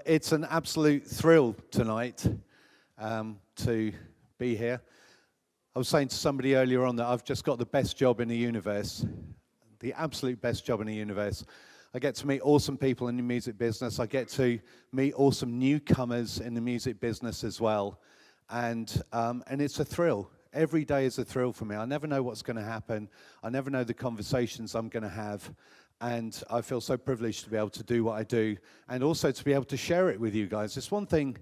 It's an absolute thrill tonight to be here. I was saying to somebody earlier on that I've just got the best job in the universe, the absolute best job in the universe. I get to meet awesome people in the music business. I get to meet awesome newcomers in the music business as well. And it's a thrill. Every day is a thrill for me. I never know what's going to happen. I never know the conversations I'm going to have. And I feel so privileged to be able to do what I do and also to be able to share it with you guys. It's one thing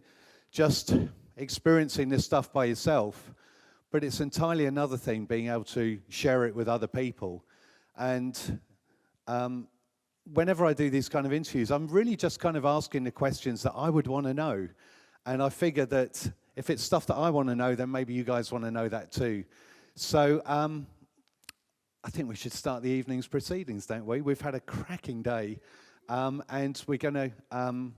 just experiencing this stuff by yourself, but it's entirely another thing being able to share it with other people. And whenever I do these kind of interviews, I'm really just kind of asking the questions that I would want to know. And I figure that if it's stuff that I want to know, then maybe you guys want to know that too. So I think we should start the evening's proceedings, don't we? We've had a cracking day, and we're going to. I'm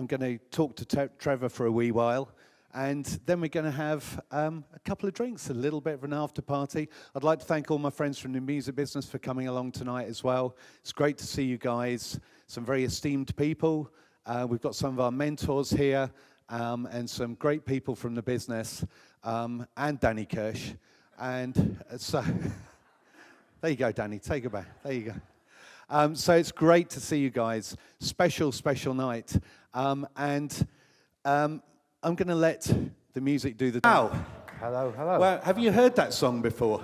going to talk to Trevor for a wee while, and then we're going to have a couple of drinks, a little bit of an after party. I'd like to thank all my friends from the music business for coming along tonight as well. It's great to see you guys. Some very esteemed people. We've got some of our mentors here, and some great people from the business, and Danny Kirsch, and so. There you go, Danny. Take it back. There you go. So it's great to see you guys. Special, special night. And I'm going to let the music do the... Wow. Hello, hello. Well, have you heard that song before?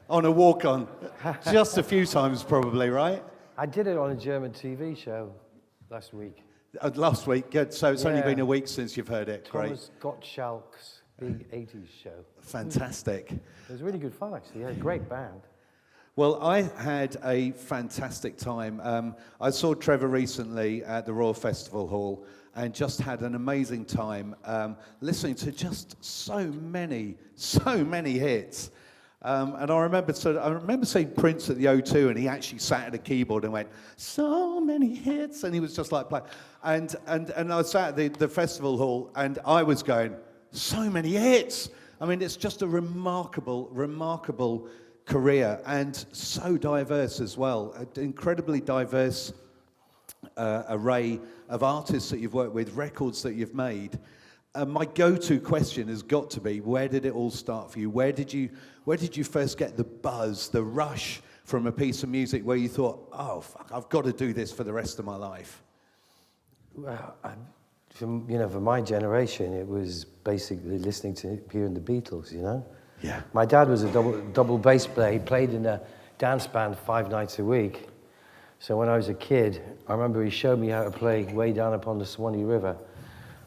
On a walk-on? Just a few times, probably, right? I did it on a German TV show last week. Last week? Good. So it's only been a week since you've heard it. Thomas Gottschalk's big 80s show. Fantastic. It was really good fun, actually. Yeah, great band. Well, I had a fantastic time. I saw Trevor recently at the Royal Festival Hall and just had an amazing time listening to just so many hits. And I remember seeing Prince at the O2, and he actually sat at a keyboard and went, "So many hits," and he was just like playing. And I sat at the festival hall, and I was going, "So many hits!" I mean, it's just a remarkable career, and so diverse as well. An incredibly diverse array of artists that you've worked with, records that you've made. My go-to question has got to be, where did it all start for you? Where did you first get the buzz, the rush from a piece of music where you thought, oh, fuck, I've got to do this for the rest of my life? Well, for my generation, it was basically listening to hearing the Beatles, you know? Yeah. My dad was a double bass player. He played in a dance band 5 nights a week. So when I was a kid, I remember he showed me how to play Way Down Upon the Swanee River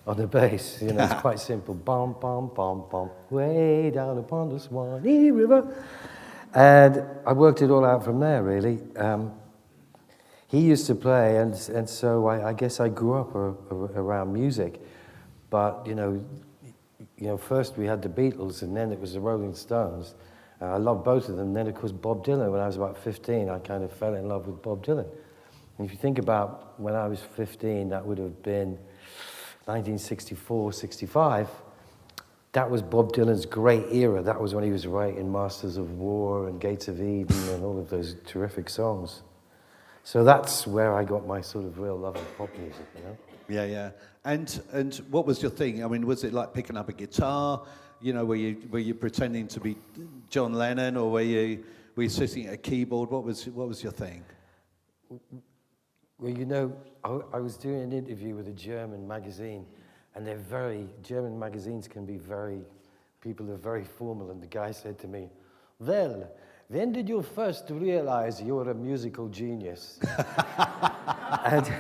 on the bass. You know, it's quite simple. Bum, bum, bum, bum. Way down upon the Swanee River. And I worked it all out from there, really. He used to play, and so I guess I grew up around music. But, you know, first we had the Beatles, and then it was the Rolling Stones. I loved both of them. And then, of course, Bob Dylan. When I was about 15, I kind of fell in love with Bob Dylan. And if you think about when I was 15, that would have been 1964, 65. That was Bob Dylan's great era. That was when he was writing Masters of War and Gates of Eden and all of those terrific songs. So that's where I got my sort of real love of pop music, you know? Yeah. And what was your thing? I mean, was it like picking up a guitar? You know, were you pretending to be John Lennon, or were you sitting at a keyboard? What was your thing? Well, you know, I was doing an interview with a German magazine, and German magazines can be people are very formal, and the guy said to me, "Well, when did you first realize you were a musical genius?" And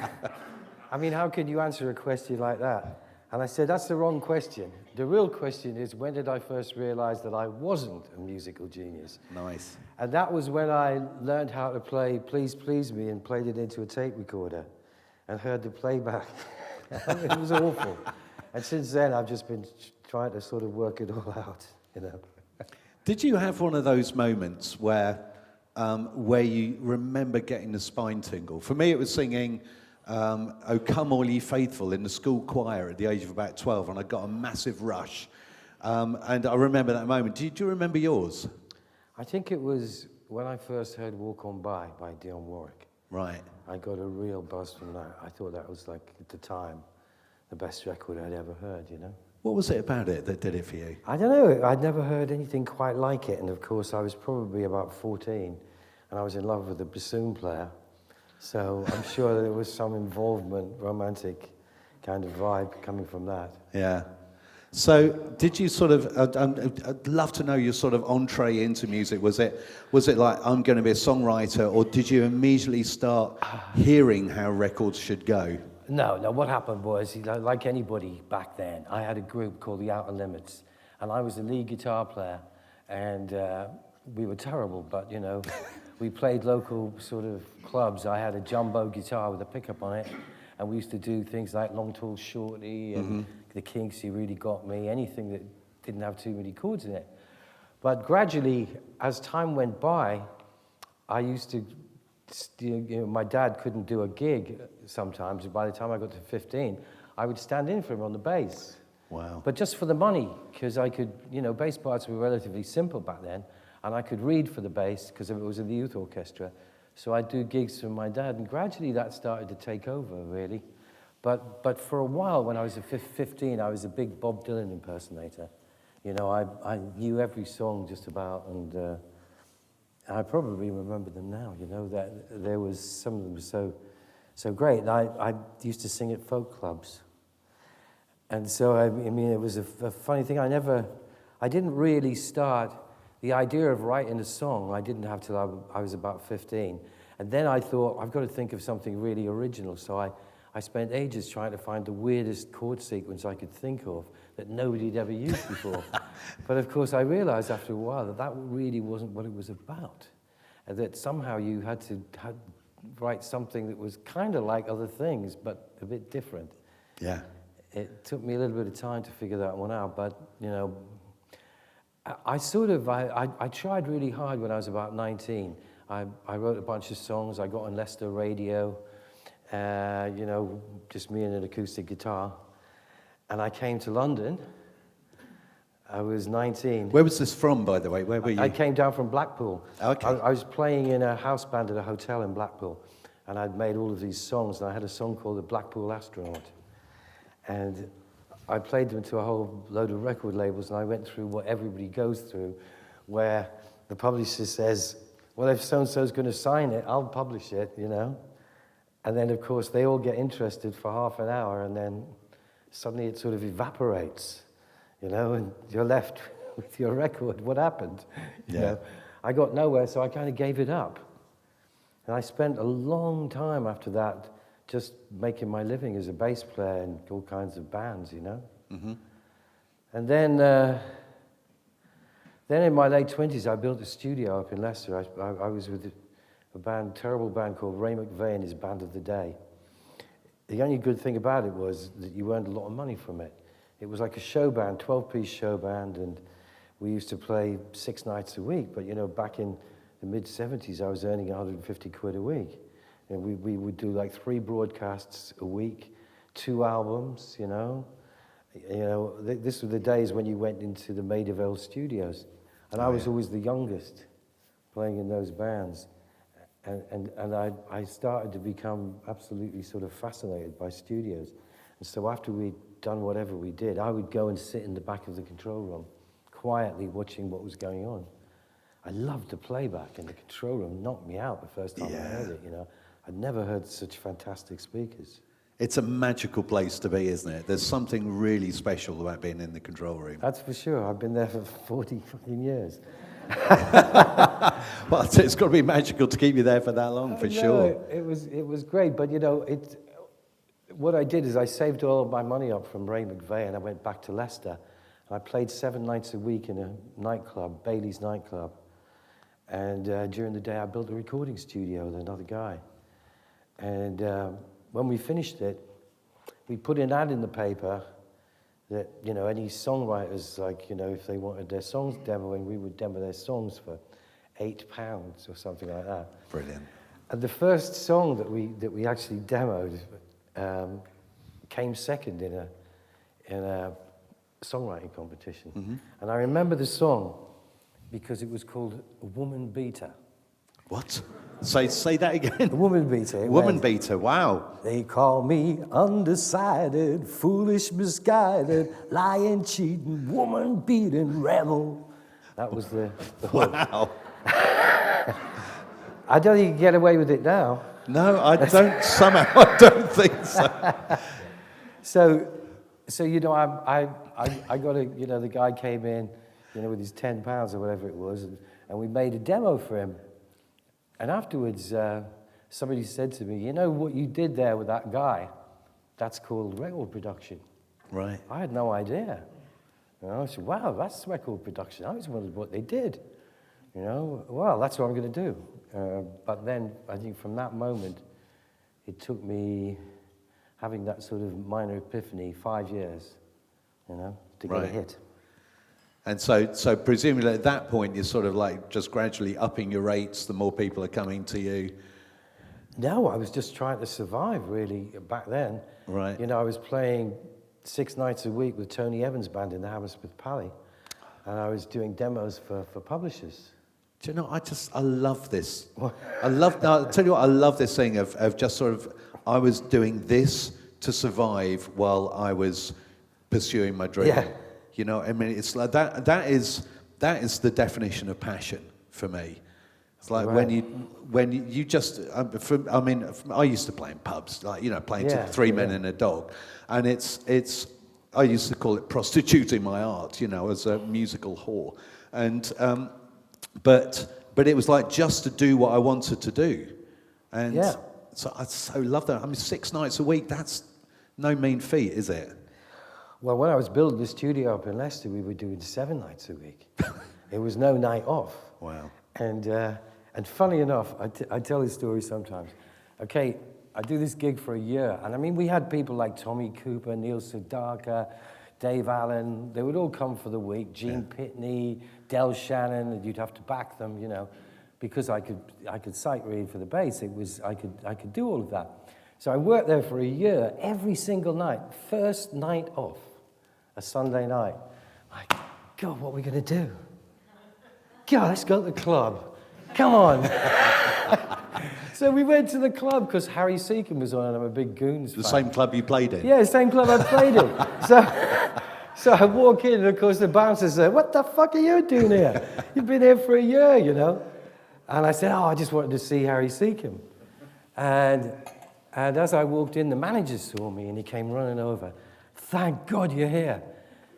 I mean, how can you answer a question like that? And I said, that's the wrong question. The real question is, when did I first realize that I wasn't a musical genius? Nice. And that was when I learned how to play Please Please Me and played it into a tape recorder and heard the playback. It was awful. And since then, I've just been trying to sort of work it all out, you know. Did you have one of those moments where you remember getting the spine tingle? For me, it was singing "O Come All Ye Faithful" in the school choir at the age of about 12, and I got a massive rush. And I remember that moment. Do you remember yours? I think it was when I first heard "Walk On By" Dionne Warwick. Right. I got a real buzz from that. I thought that was, like, at the time, the best record I'd ever heard, you know. What was it about it that did it for you? I don't know, I'd never heard anything quite like it, and of course I was probably about 14, and I was in love with the bassoon player, so I'm sure there was some involvement, romantic kind of vibe coming from that. Yeah. So, did you sort of? I'd love to know your sort of entree into music. Was it like I'm going to be a songwriter, or did you immediately start hearing how records should go? No. What happened was, like anybody back then, I had a group called the Outer Limits, and I was the lead guitar player, and we were terrible, but you know, we played local sort of clubs. I had a jumbo guitar with a pickup on it, and we used to do things like Long Tall Shorty and the Kinks, You Really Got Me, anything that didn't have too many chords in it. But gradually, as time went by, I used to, you know, my dad couldn't do a gig sometimes. By the time I got to 15, I would stand in for him on the bass. Wow. But just for the money, because I could, you know, bass parts were relatively simple back then, and I could read for the bass because it was in the youth orchestra. So I'd do gigs for my dad, and gradually that started to take over, really. But for a while, when I was 15, I was a big Bob Dylan impersonator. You know, I knew every song just about, and I probably remember them now. You know, that there was some of them were so great. And I used to sing at folk clubs, and so I mean, it was a funny thing. I didn't really start the idea of writing a song. I didn't have till I was about 15, and then I thought I've got to think of something really original. So I spent ages trying to find the weirdest chord sequence I could think of that nobody had ever used before. But of course, I realized after a while that really wasn't what it was about. And that somehow you had to write something that was kind of like other things, but a bit different. Yeah. It took me a little bit of time to figure that one out, but, you know, I tried really hard when I was about 19. I wrote a bunch of songs. I got on Leicester radio. You know, just me and an acoustic guitar. And I came to London. I was 19. Where was this from, by the way? Where were you? I came down from Blackpool. Okay. I was playing in a house band at a hotel in Blackpool, and I'd made all of these songs, and I had a song called The Blackpool Astronaut. And I played them to a whole load of record labels, and I went through what everybody goes through, where the publisher says, well, if so-and-so's going to sign it, I'll publish it, you know. And then, of course, they all get interested for half an hour, and then suddenly it sort of evaporates, you know, and you're left with your record. What happened? You know? I got nowhere, so I kind of gave it up. And I spent a long time after that just making my living as a bass player in all kinds of bands, you know. Mm-hmm. And then in my late 20s, I built a studio up in Leicester. I was with a terrible band called Ray McVeigh and his Band of the Day. The only good thing about it was that you earned a lot of money from it. It was like a show band, 12-piece show band, and we used to play 6 nights a week. But, you know, back in the mid-70s, I was earning 150 quid a week. And we would do like 3 broadcasts a week, 2 albums, you know. This were the days when you went into the Maida Vale studios. And I was always the youngest playing in those bands. And I started to become absolutely sort of fascinated by studios. And so after we'd done whatever we did, I would go and sit in the back of the control room, quietly watching what was going on. I loved the playback in the control room. It knocked me out the first time I heard it, you know. I'd never heard such fantastic speakers. It's a magical place to be, isn't it? There's something really special about being in the control room. That's for sure. I've been there for 40 fucking years. Well, it's got to be magical to keep you there for that long, for sure. It was great, but you know, what I did is I saved all of my money up from Ray McVeigh, and I went back to Leicester. And I played 7 nights a week in a nightclub, Bailey's nightclub. And during the day, I built a recording studio with another guy. And when we finished it, we put an ad in the paper that, you know, any songwriters, like, you know, if they wanted their songs demoing, we would demo their songs for £8 or something like that. Brilliant. And the first song that we actually demoed came second in a songwriting competition. Mm-hmm. And I remember the song because it was called "A Woman Beater." What? Say that again. A woman beater. Woman beater, wow. They call me undecided, foolish, misguided, lying, cheating, woman beating rebel. That was the hook. Wow. I don't think you can get away with it now. No, I don't think so. So you know, I got a, you know, the guy came in, you know, with his £10 or whatever it was, and we made a demo for him. And afterwards, somebody said to me, you know what you did there with that guy? That's called record production. Right. I had no idea. You know, I said, wow, that's record production. I always wondered what they did. You know, well, that's what I'm going to do. But then I think from that moment, it took me having that sort of minor epiphany 5 years, you know, to get a hit. And so presumably at that point, you're sort of like just gradually upping your rates the more people are coming to you. No, I was just trying to survive, really, back then. Right. You know, I was playing 6 nights a week with Tony Evans' band in the Hammersmith Pally, and I was doing demos for publishers. Do you know, I love this. I'll tell you what, I love this thing of just sort of, I was doing this to survive while I was pursuing my dream. Yeah. You know, I mean, it's like that is the definition of passion for me. It's like when you just, I used to play in pubs, like, you know, playing to Three Men and a Dog. And I used to call it prostituting my art, you know, as a musical whore. And, but it was like just to do what I wanted to do. And so I so love that. I mean, 6 nights a week, that's no mean feat, is it? Well, when I was building the studio up in Leicester, we were doing 7 nights a week. It was no night off. Wow. And funny enough, I tell this story sometimes. Okay, I do this gig for a year, and I mean, we had people like Tommy Cooper, Neil Sedaka, Dave Allen. They would all come for the week. Gene Pitney, Del Shannon, and you'd have to back them, you know, because I could sight read for the bass. I could do all of that. So I worked there for a year, every single night. First night off, a Sunday night. Like, God, what are we going to do? God, let's go to the club. Come on. So we went to the club because Harry Seacombe was on and I'm a big Goons fan. The same club you played in? Yeah, the same club I played in. So I walk in and of course the bouncer said, what the fuck are you doing here? You've been here for a year, you know. And I said, oh, I just wanted to see Harry Seacombe. And as I walked in, the manager saw me and he came running over. Thank God you're here.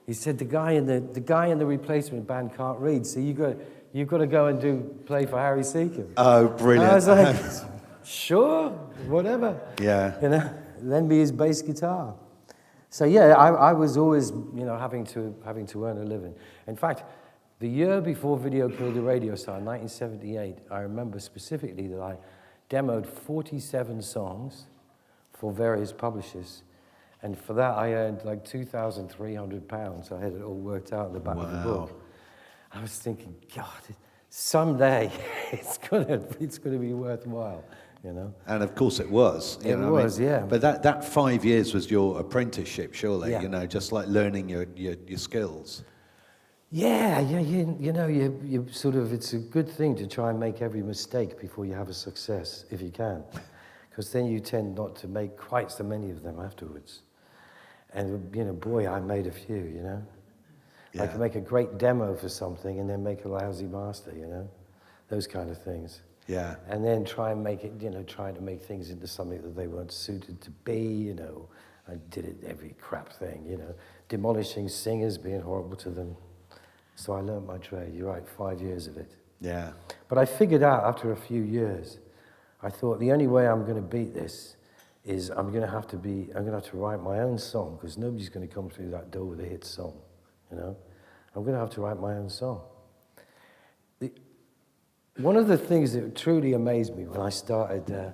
He said, the guy in the replacement band can't read, so you've got to go and play for Harry Seacombe. Oh, brilliant. And I was like, sure, whatever. Yeah. You know, lend me his bass guitar. So yeah, I was always, you know, having to earn a living. In fact, the year before Video Killed the Radio Star, 1978, I remember specifically that I demoed 47 songs for various publishers. And for that, I earned like £2,300. I had it all worked out in the back of the book. I was thinking, God, someday it's gonna be worthwhile, you know. And of course it was. It was, yeah. But that 5 years was your apprenticeship, surely. Yeah. You know, just like learning your skills. Yeah. You know, you sort of, it's a good thing to try and make every mistake before you have a success, if you can, because then you tend not to make quite so many of them afterwards. And, you know, boy, I made a few, you know. Yeah. I could make a great demo for something and then make a lousy master, you know, those kind of things. Yeah. And then try and make it, you know, trying to make things into something that they weren't suited to be, you know. I did it every crap thing, you know, demolishing singers, being horrible to them. So I learned my trade. You're right, 5 years of it. Yeah. But I figured out after a few years, I thought the only way I'm going to beat this is I'm going to have to write my own song, because nobody's going to come through that door with a hit song, you know. I'm going to have to write my own song. One of the things that truly amazed me when I started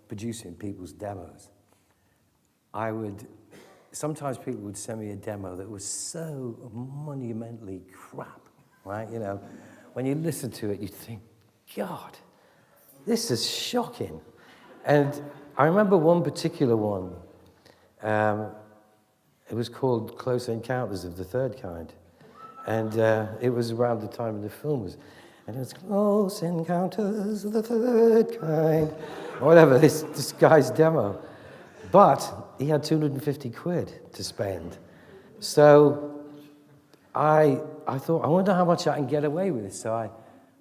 producing people's demos, sometimes people would send me a demo that was so monumentally crap, right? You know, when you listen to it, you think, God, this is shocking. And I remember one particular one. It was called Close Encounters of the Third Kind. And it was around the time the film was. And it's Close Encounters of the Third Kind, or whatever, this guy's demo. But he had 250 quid to spend. So I thought, I wonder how much I can get away with this. So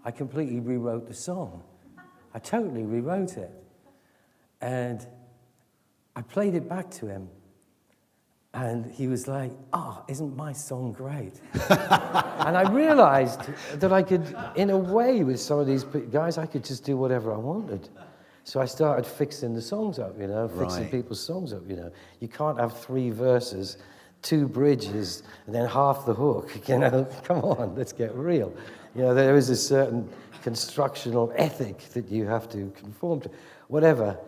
I completely rewrote the song. I totally rewrote it. And I played it back to him. And he was like, "Oh, isn't my song great?" And I realized that I could, in a way, with some of these guys, I could just do whatever I wanted. So I started fixing the songs up, fixing people's songs up, You can't have 3 verses, 2 bridges, and then half the hook, Come on, let's get real. There is a certain constructional ethic that you have to conform to. Whatever.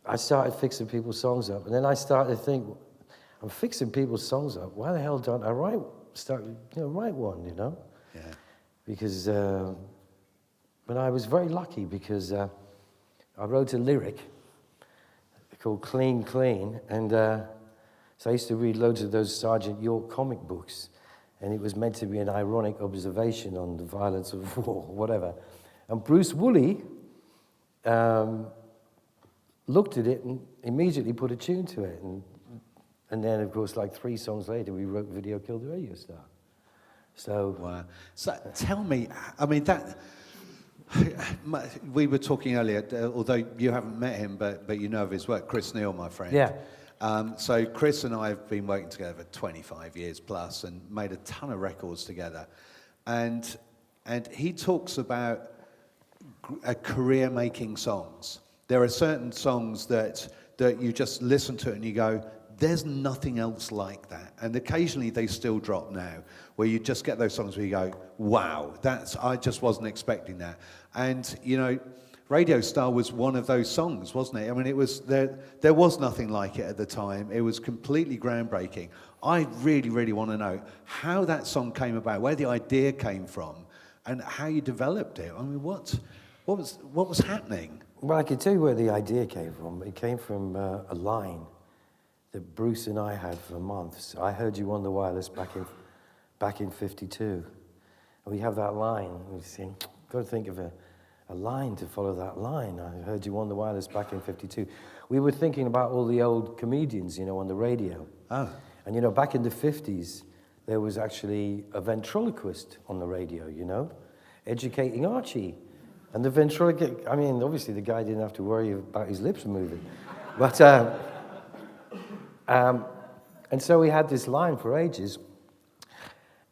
I started fixing people's songs up, and then I started to think, I'm fixing people's songs up. Why the hell don't I write one, Yeah. Because, but I was very lucky because I wrote a lyric called Clean, Clean, and so I used to read loads of those Sergeant York comic books, and it was meant to be an ironic observation on the violence of war, whatever. And Bruce Woolley looked at it and immediately put a tune to it, and then, of course, like 3 songs later, we wrote Video Killed the Radio Star. So, wow. So tell me, I mean, that we were talking earlier, although you haven't met him, but you know of his work, Chris Neal, my friend. Yeah. So Chris and I have been working together for 25 years plus and made a ton of records together. And he talks about a career making songs. There are certain songs that you just listen to it and you go, there's nothing else like that. And occasionally they still drop now, where you just get those songs where you go, wow, I just wasn't expecting that. And, Radio Star was one of those songs, wasn't it? I mean, it was there was nothing like it at the time. It was completely groundbreaking. I really, really want to know how that song came about, where the idea came from, and how you developed it. I mean, what was happening? Well, I can tell you where the idea came from. It came from a line that Bruce and I had for months. I heard you on the wireless back in 52. And we have that line. We say, got to think of a line to follow that line. I heard you on the wireless back in 52. We were thinking about all the old comedians, on the radio. Oh. And, back in the 50s, there was actually a ventriloquist on the radio, educating Archie. And the ventriloquist, I mean, obviously the guy didn't have to worry about his lips moving. But, and so we had this line for ages.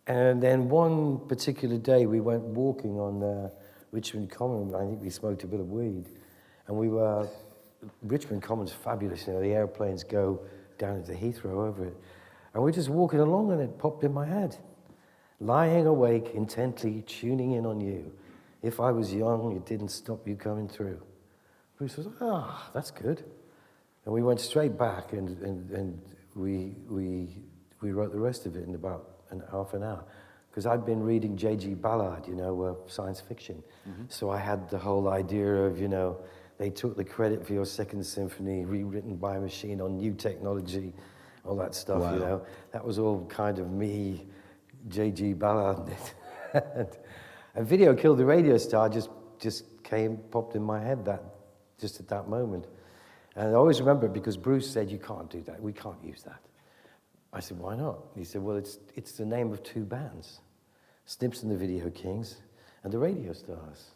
And then one particular day we went walking on Richmond Common. I think we smoked a bit of weed. And Richmond Common's fabulous. The airplanes go down into Heathrow over it. And we're just walking along and it popped in my head. Lying awake, intently tuning in on you. If I was young, it didn't stop you coming through. Bruce was like, that's good. And we went straight back and we wrote the rest of it in about half an hour. Because I'd been reading J.G. Ballard, science fiction. Mm-hmm. So I had the whole idea of, they took the credit for your Second Symphony, rewritten by a machine on new technology, all that stuff, Wow. That was all kind of me, J.G. Ballard. And Video Killed the Radio Star just popped in my head just at that moment. And I always remember it because Bruce said, you can't do that, we can't use that. I said, why not? He said, well, it's the name of 2 bands, Snips and the Video Kings and the Radio Stars.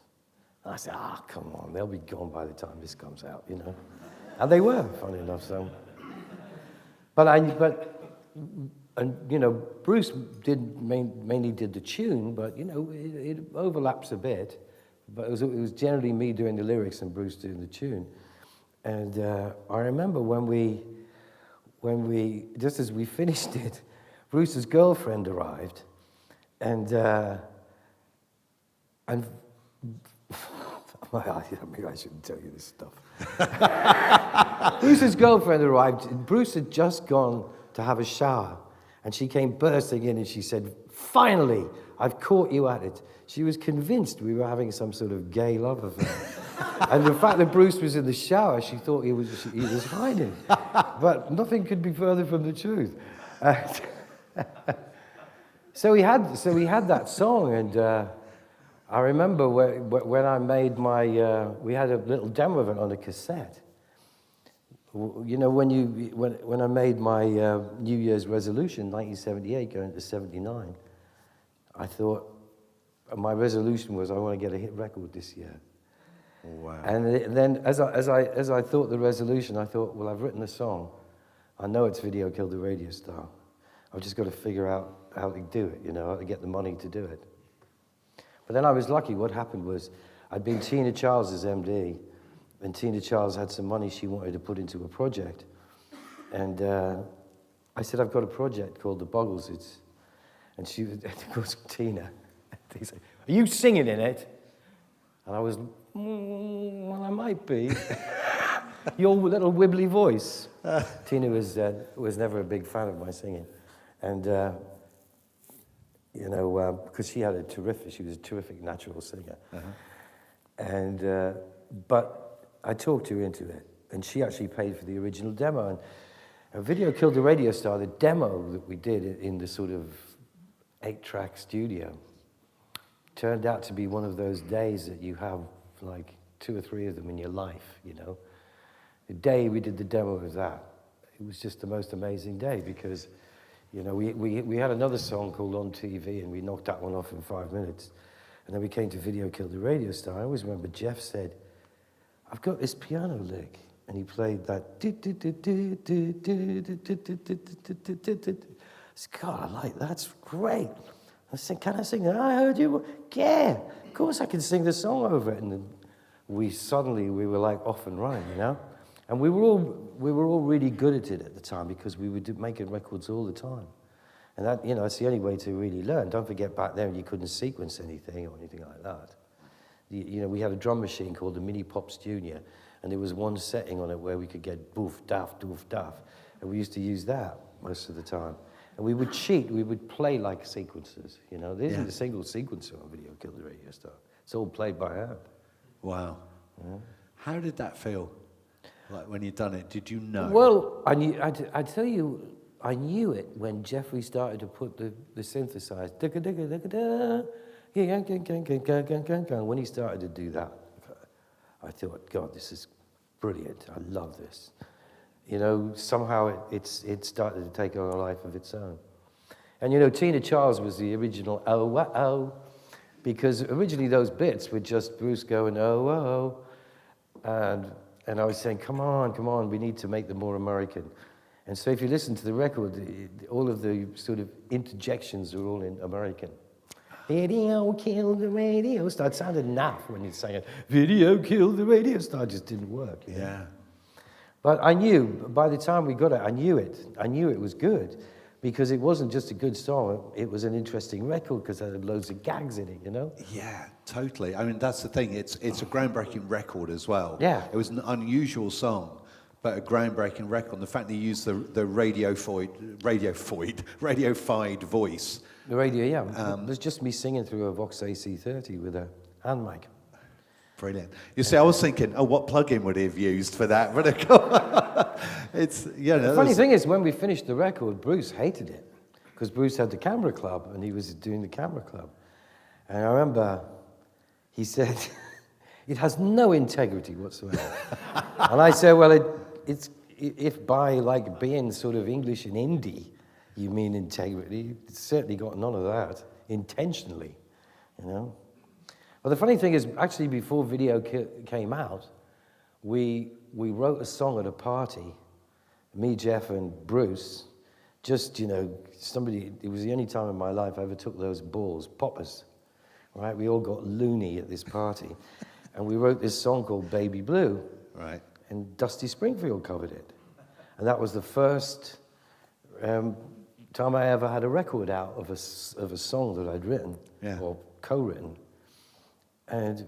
And I said, come on, they'll be gone by the time this comes out, And they were, funny enough, so. Bruce mainly did the tune, but, it overlaps a bit. But it was generally me doing the lyrics and Bruce doing the tune. And I remember when we, just as we finished it, Bruce's girlfriend arrived, and maybe I shouldn't tell you this stuff. Bruce's girlfriend arrived, and Bruce had just gone to have a shower, and she came bursting in, and she said, "Finally, I've caught you at it." She was convinced we were having some sort of gay love affair. And the fact that Bruce was in the shower, she thought he was hiding. But nothing could be further from the truth. So we had that song, I remember when I made my, we had a little demo of it on a cassette. You know, when I made my New Year's resolution, 1978, going to 79, I thought, my resolution was I want to get a hit record this year. Wow. And then as I thought the resolution, I thought, well, I've written a song. I know it's Video Killed the Radio Star. I've just got to figure out how to do it, you know, how to get the money to do it. But then I was lucky. What happened was I'd been Tina Charles's MD, and Tina Charles had some money she wanted to put into a project. And I said, I've got a project called The Buggles. And she was, of course, Tina. They said, are you singing in it? And I was, well, I might be. Your little wibbly voice. Tina was never a big fan of my singing. And, you know, because she was a terrific natural singer. And, but I talked her into it. And she actually paid for the original demo. And a Video Killed the Radio Star, the demo that we did in the sort of 8-track studio, turned out to be one of those days that you have like 2 or 3 of them in your life, you know. The day we did the demo of that, it was just the most amazing day because, you know, we had another song called On TV and we knocked that one off in 5 minutes. And then we came to Video Killed the Radio Star. I always remember Jeff said, I've got this piano lick. And he played that. I said, God, I like that. That's great. I said, can I sing that? I heard you. Yeah, of course I can sing the song over it. And then we were like off and running, you know? And we were all really good at it at the time because we were making records all the time. And that, you know, that's the only way to really learn. Don't forget back then you couldn't sequence anything or anything like that. You know, we had a drum machine called the Mini Pops Junior, and there was one setting on it where we could get boof, daff, doof, daff. And we used to use that most of the time. And we would cheat, we would play like sequences, you know. There isn't a single sequencer on Video Killed the Radio Star. It's all played by hand. Wow. Yeah. How did that feel? Like when you'd done it, did you know? Well, I tell you, I knew it when Jeffrey started to put the synthesizer. When he started to do that, I thought, God, this is brilliant. I love this. You know, somehow it started to take on a life of its own. And, you know, Tina Charles was the original oh, because originally those bits were just Bruce going, oh, and I was saying, come on, we need to make them more American. And so if you listen to the record, all of the sort of interjections are all in American. Video killed the radio star. It sounded naff when you sang it. Video killed the radio star. It just didn't work. Yeah. But I knew, by the time we got it, I knew it was good. Because it wasn't just a good song, it was an interesting record because it had loads of gags in it, you know? Yeah, totally. I mean, that's the thing. It's a groundbreaking record as well. Yeah. It was an unusual song, but a groundbreaking record. And the fact that you used the radiofied voice. The radio, yeah. It was just me singing through a Vox AC30 with a hand mic. Brilliant. You see, I was thinking, what plug-in would he have used for that? But it's, you know. The funny thing is, when we finished the record, Bruce hated it because Bruce had the camera club and he was doing the camera club. And I remember he said, it has no integrity whatsoever. And I said, well, if by like being sort of English and indie, you mean integrity, it's certainly got none of that intentionally, you know. Well, the funny thing is, actually, before Video came out, we wrote a song at a party, me, Jeff, and Bruce. Just, you know, it was the only time in my life I ever took those balls, poppers, right? We all got loony at this party. And we wrote this song called Baby Blue. Right. And Dusty Springfield covered it. And that was the first time I ever had a record out of a song that I'd written or co-written. And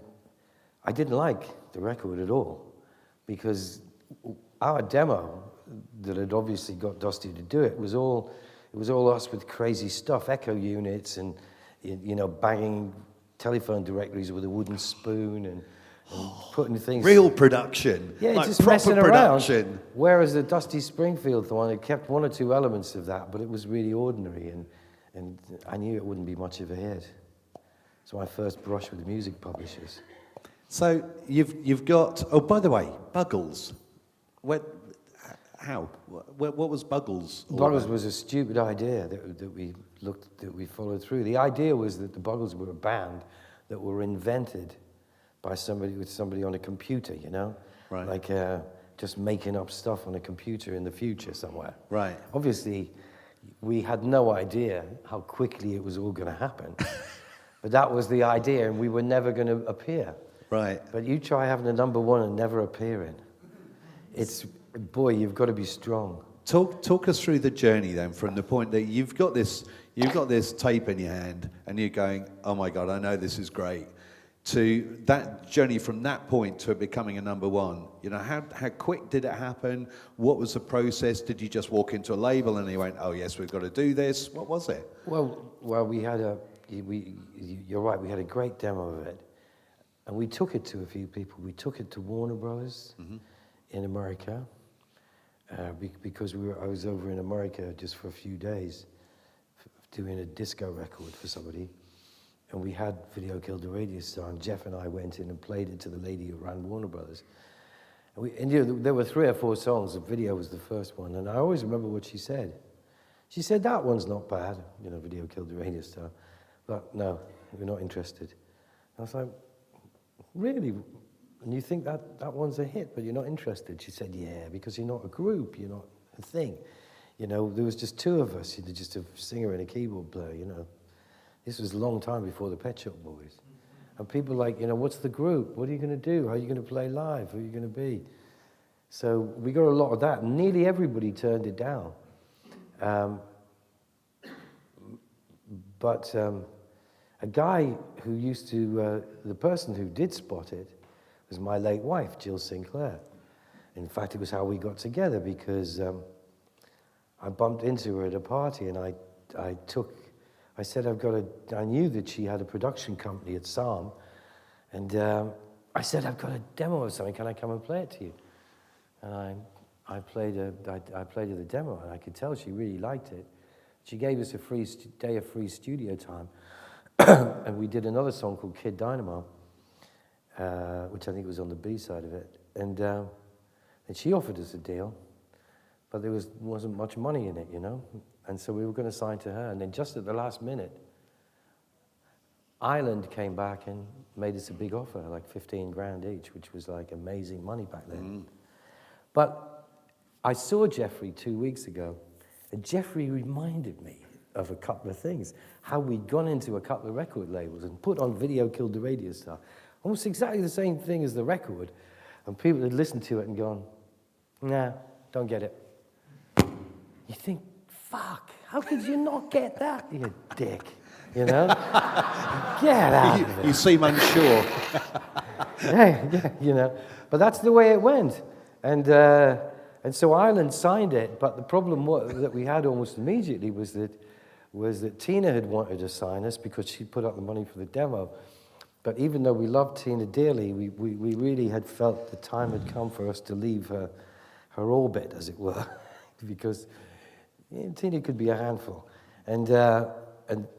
I didn't like the record at all because our demo that had obviously got Dusty to do it was all us with crazy stuff, echo units and, you know, banging telephone directories with a wooden spoon and putting things... Real production. Yeah, like just proper messing production. Around. Whereas the Dusty Springfield one, it kept 1 or 2 elements of that, but it was really ordinary and I knew it wouldn't be much of a hit. It's my first brush with the music publishers. So you've got. Oh, by the way, buggles. How? What was buggles? Buggles was a stupid idea that we followed through. The idea was that the Buggles were a band that were invented by somebody on a computer, you know, Right. like just making up stuff on a computer in the future somewhere. Right. Obviously, we had no idea how quickly it was all going to happen, but that was the idea, and we were never going to appear. Right. But you try having a number one and never appearing. Boy, you've got to be strong. Talk us through the journey then, from the point that you've got this tape in your hand and you're going, oh my God, I know this is great, to that journey from that point to it becoming a number one. You know, how quick did it happen? What was the process? Did you just walk into a label and you went, oh yes, we've got to do this? What was it? Well, we had you're right, we had a great demo of it. And we took it to a few people. We took it to Warner Brothers in America. Because I was over in America just for a few days doing a disco record for somebody, and we had Video Killed the Radio Star, and Jeff and I went in and played it to the lady who ran Warner Brothers. And you know, there were 3 or 4 songs. The video was the first one, and I always remember what she said. She said, that one's not bad, you know, Video Killed the Radio Star, but no, we're not interested. I was like, really? And you think that one's a hit, but you're not interested? She said, yeah, because you're not a group, you're not a thing. You know, there was just 2 of us, just a singer and a keyboard player, you know. This was a long time before the Pet Shop Boys. And people like, you know, what's the group? What are you going to do? How are you going to play live? Who are you going to be? So we got a lot of that. Nearly everybody turned it down. But a guy who used to, the person who did spot it, was my late wife, Jill Sinclair. In fact, it was how we got together, because I bumped into her at a party, and I said, I knew that she had a production company at Psalm, and I said, I've got a demo of something, can I come and play it to you? And I played her the demo, and I could tell she really liked it. She gave us a day of free studio time, and we did another song called Kid Dynamo, which I think was on the B side of it. And she offered us a deal, but there wasn't much money in it, you know? And so we were going to sign to her. And then just at the last minute, Island came back and made us a big offer, like 15 grand each, which was like amazing money back then. But I saw Jeffrey 2 weeks ago, and Jeffrey reminded me of a couple of things. How we'd gone into a couple of record labels and put on Video Killed the Radio Star. Almost exactly the same thing as the record. And people had listened to it and gone, nah, don't get it. You think, fuck, how could you not get that, you dick? You know? Get out of it. You seem unsure. yeah, you know. But that's the way it went. And so Ireland signed it, but the problem that we had almost immediately was that Tina had wanted to sign us because she'd put up the money for the demo. But even though we loved Tina dearly, we really had felt the time had come for us to leave her orbit, as it were, because Tina could be a handful, and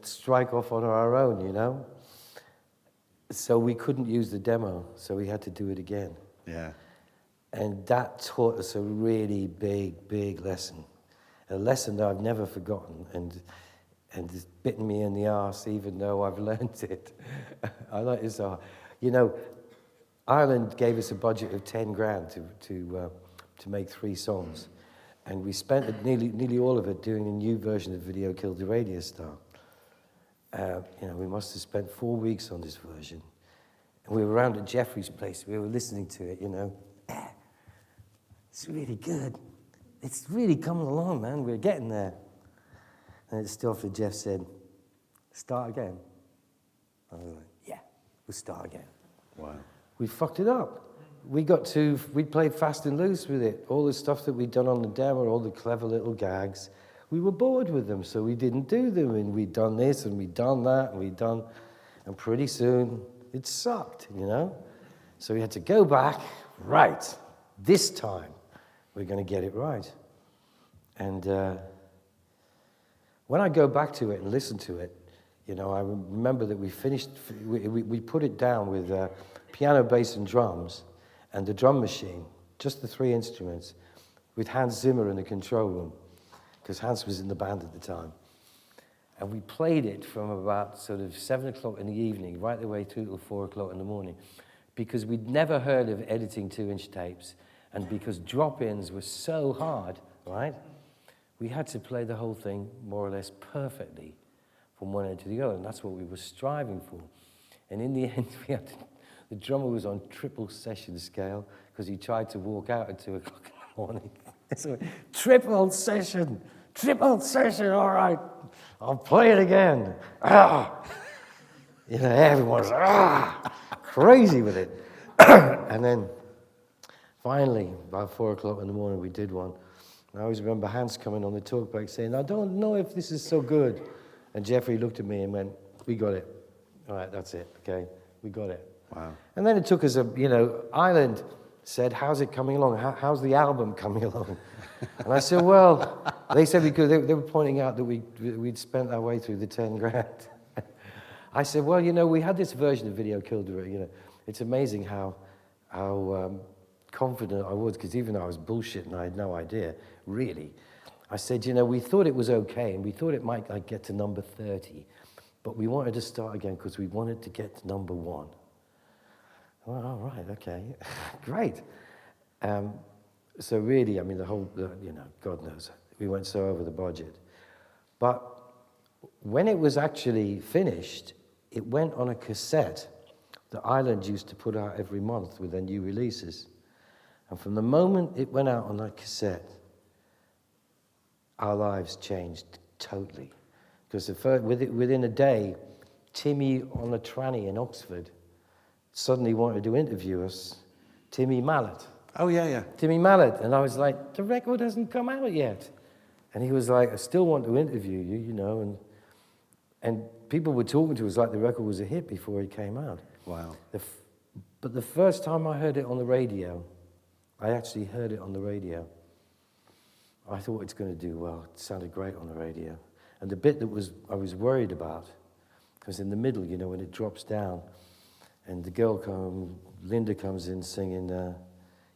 strike off on our own, you know. So we couldn't use the demo, so we had to do it again. Yeah. And that taught us a really big lesson, a lesson that I've never forgotten, and it's bitten me in the arse, even though I've learned it. I like this. You know, Ireland gave us a budget of 10 grand to make 3 songs, and we spent nearly all of it doing a new version of Video Killed the Radio Star. You know, we must have spent 4 weeks on this version, and we were around at Jeffrey's place. We were listening to it. You know, it's really good. It's really coming along, man. We're getting there. And it's still after Jeff said, start again. I was like, yeah, we'll start again. Wow. We fucked it up. We played fast and loose with it. All the stuff that we'd done on the demo, all the clever little gags, we were bored with them, so we didn't do them. And we'd done this, and we'd done that, and pretty soon it sucked, you know? So we had to go back, right, this time we're going to get it right. And when I go back to it and listen to it, you know, I remember that we finished, we put it down with piano, bass, and drums, and the drum machine, just the 3 instruments, with Hans Zimmer in the control room, because Hans was in the band at the time. And we played it from about sort of 7 o'clock in the evening, right the way through till 4 o'clock in the morning, because we'd never heard of editing 2-inch tapes, and because drop-ins were so hard, right? We had to play the whole thing more or less perfectly from one end to the other, and that's what we were striving for. And in the end, the drummer was on triple session scale because he tried to walk out at 2 o'clock in the morning. So, triple session, all right, I'll play it again. Ah! You know, everyone's crazy with it. And then finally, about 4 o'clock in the morning, we did one. And I always remember Hans coming on the talkback saying, I don't know if this is so good. And Jeffrey looked at me and went, we got it. All right, that's it, okay, we got it. Wow. And then it took us Ireland said, how's it coming along? How's the album coming along? And I said, well, they said, because they were pointing out that we'd spent our way through the 10 grand. I said, well, you know, we had this version of Video Killed It, you know. It's amazing how confident I was, because even though I was bullshitting, I had no idea, really. I said, you know, we thought it was okay, and we thought it might get to number 30, but we wanted to start again because we wanted to get to number 1. Well, all right, okay, great. So really, I mean, you know, God knows, we went so over the budget. But when it was actually finished, it went on a cassette that Ireland used to put out every month with their new releases. And from the moment it went out on that cassette, our lives changed totally. Because within a day, Timmy on a tranny in Oxford suddenly wanted to interview us, Timmy Mallet. Oh, yeah. Timmy Mallet. And I was like, the record hasn't come out yet. And he was like, I still want to interview you, you know. And people were talking to us like the record was a hit before it came out. Wow. But the first time I heard it on the radio, I actually heard it on the radio, I thought it's going to do well. It sounded great on the radio. And the bit that I was worried about, because in the middle, you know, when it drops down, and the girl Linda comes in singing,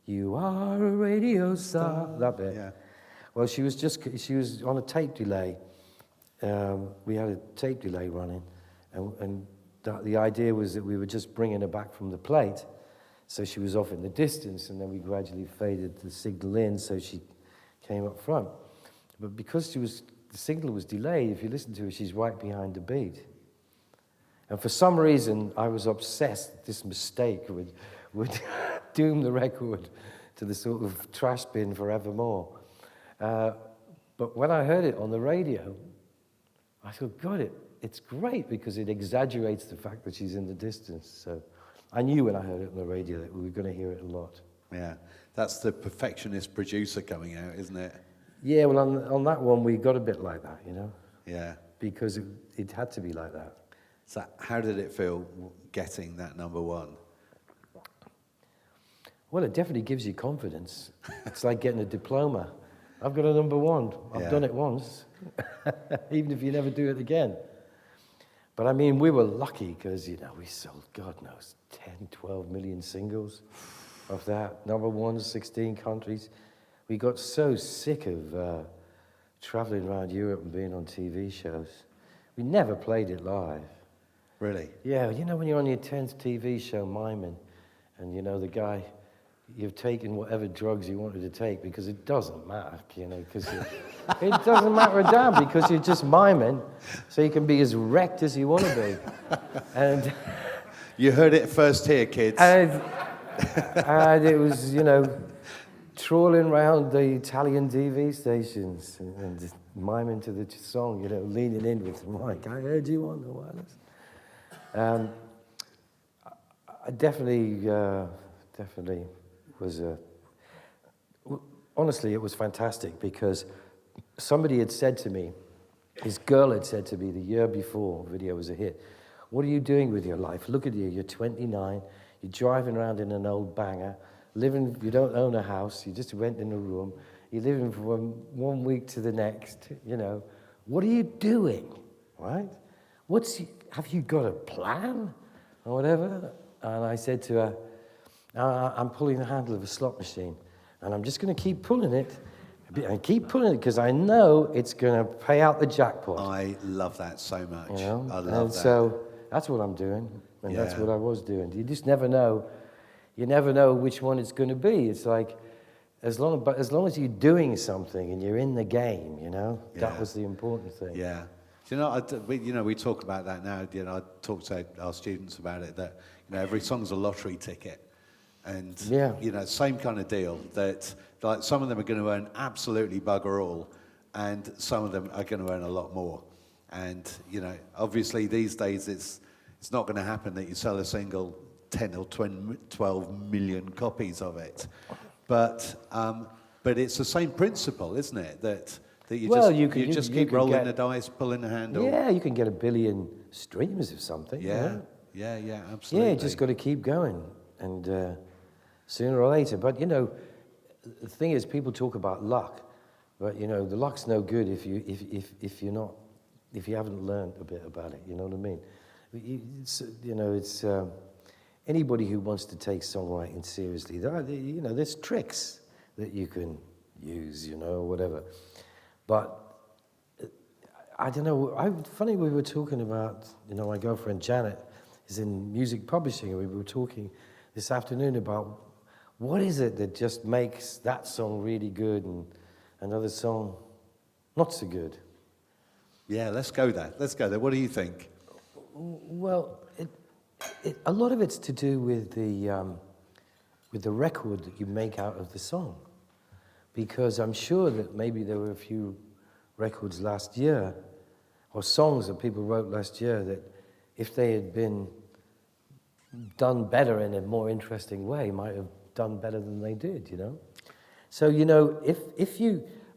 you are a radio star, that bit. Yeah. Well, she was on a tape delay. We had a tape delay running, and the idea was that we were just bringing her back from the plate, so she was off in the distance, and then we gradually faded the signal in, so she came up front. But because the signal was delayed, if you listen to her, she's right behind the beat. And for some reason, I was obsessed that this mistake would doom the record to the sort of trash bin forevermore. But when I heard it on the radio, I thought, God, it's great because it exaggerates the fact that she's in the distance. So I knew when I heard it on the radio that we were going to hear it a lot. Yeah, that's the perfectionist producer coming out, isn't it? Yeah, well, on that one, we got a bit like that, you know? Yeah. Because it had to be like that. So how did it feel getting that number 1? Well, it definitely gives you confidence. It's like getting a diploma. I've got a number 1. I've done it once, even if you never do it again. But I mean, we were lucky because, you know, we sold, God knows, 10, 12 million singles of that. Number 1, 16 countries. We got so sick of traveling around Europe and being on TV shows. We never played it live. Really? Yeah, you know, when you're on your 10th TV show, miming, and, you know, the guy, you've taken whatever drugs you wanted to take because it doesn't matter, you know, because it doesn't matter a damn because you're just miming, so you can be as wrecked as you want to be. And you heard it first here, kids. And it was, you know, trawling around the Italian TV stations and just miming to the song, you know, leaning in with the mic. I heard you on the wireless. I definitely was honestly, it was fantastic because somebody had said to me, this girl had said to me the year before Video was a hit, what are you doing with your life? Look at you, you're 29, you're driving around in an old banger, you don't own a house, you just rent in a room, you're living from one week to the next, you know. What are you doing, right? have you got a plan or whatever? And I said to her, I'm pulling the handle of a slot machine, and I'm just going to keep pulling it, and keep pulling it, because I know it's going to pay out the jackpot. I love that so much. You know? I love that. So that's what I'm doing, and Yeah. that's what I was doing. You just never know. You never know which one it's going to be. It's like, as long as you're doing something and you're in the game, you know, that Yeah. was the important thing. Yeah. Do you know, we talk about that now. You know, I talk to our students about it, that, you know, every song's a lottery ticket. And, Yeah. you know, same kind of deal, that like some of them are going to earn absolutely bugger all, and some of them are going to earn a lot more. And, you know, obviously these days it's not going to happen that you sell a single 10 or 12 million copies of it. But it's the same principle, isn't it? That you just keep rolling the dice, pulling the handle. Yeah, you can get 1 billion streams of something. Yeah, you know? yeah, absolutely. Yeah, you just got to keep going, and sooner or later. But you know, the thing is, people talk about luck, but you know, the luck's no good if you haven't learned a bit about it. You know what I mean? It's anybody who wants to take songwriting seriously, you know, there's tricks that you can use, you know, whatever. But I don't know. Funny, we were talking about, you know, my girlfriend Janet is in music publishing, and we were talking this afternoon about what is it that just makes that song really good and another song not so good. Yeah, let's go there. What do you think? Well, a lot of it's to do with the record that you make out of the song, because I'm sure that maybe there were a few records last year, or songs that people wrote last year, that if they had been done better in a more interesting way, might have done better than they did, you know? So, you know,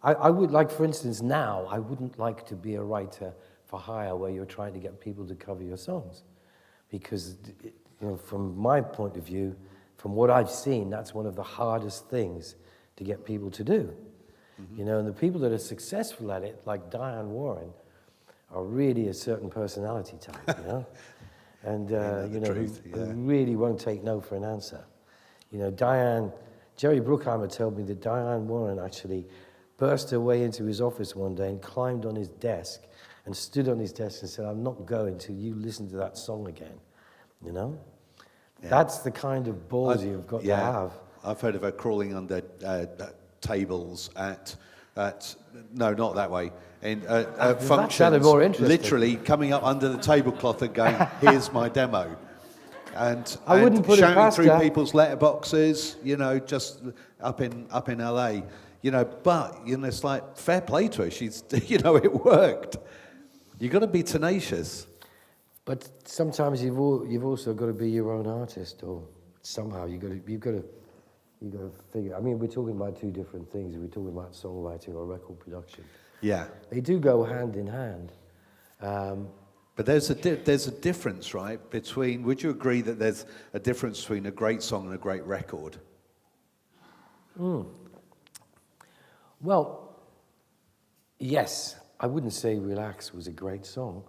I would like, for instance, now, I wouldn't like to be a writer for hire where you're trying to get people to cover your songs. Because, you know, from my point of view, from what I've seen, that's one of the hardest things to get people to do. Mm-hmm. You know, and the people that are successful at it, like Diane Warren, are really a certain personality type, you know? And, you know, who really won't take no for an answer. You know, Jerry Bruckheimer told me that Diane Warren actually burst her way into his office one day and climbed on his desk and stood on his desk and said, "I'm not going till you listen to that song again," you know? Yeah. That's the kind of balls you've got to have. I've heard of her crawling under tables no, not that way. In functions, more interesting. Literally coming up under the tablecloth and going, "Here's my demo," and wouldn't put it shouting past through her. people's letterboxes, you know, just up in LA, you know. But you know, it's like, fair play to her. She's, you know, it worked. You got to be tenacious. But sometimes you've also got to be your own artist, or somehow you've got to figure. I mean, we're talking about two different things. We're talking about songwriting or record production. Yeah, they do go hand in hand. But there's a difference, right? Between, would you agree that there's a difference between a great song and a great record? Well, yes. I wouldn't say "Relax" was a great song,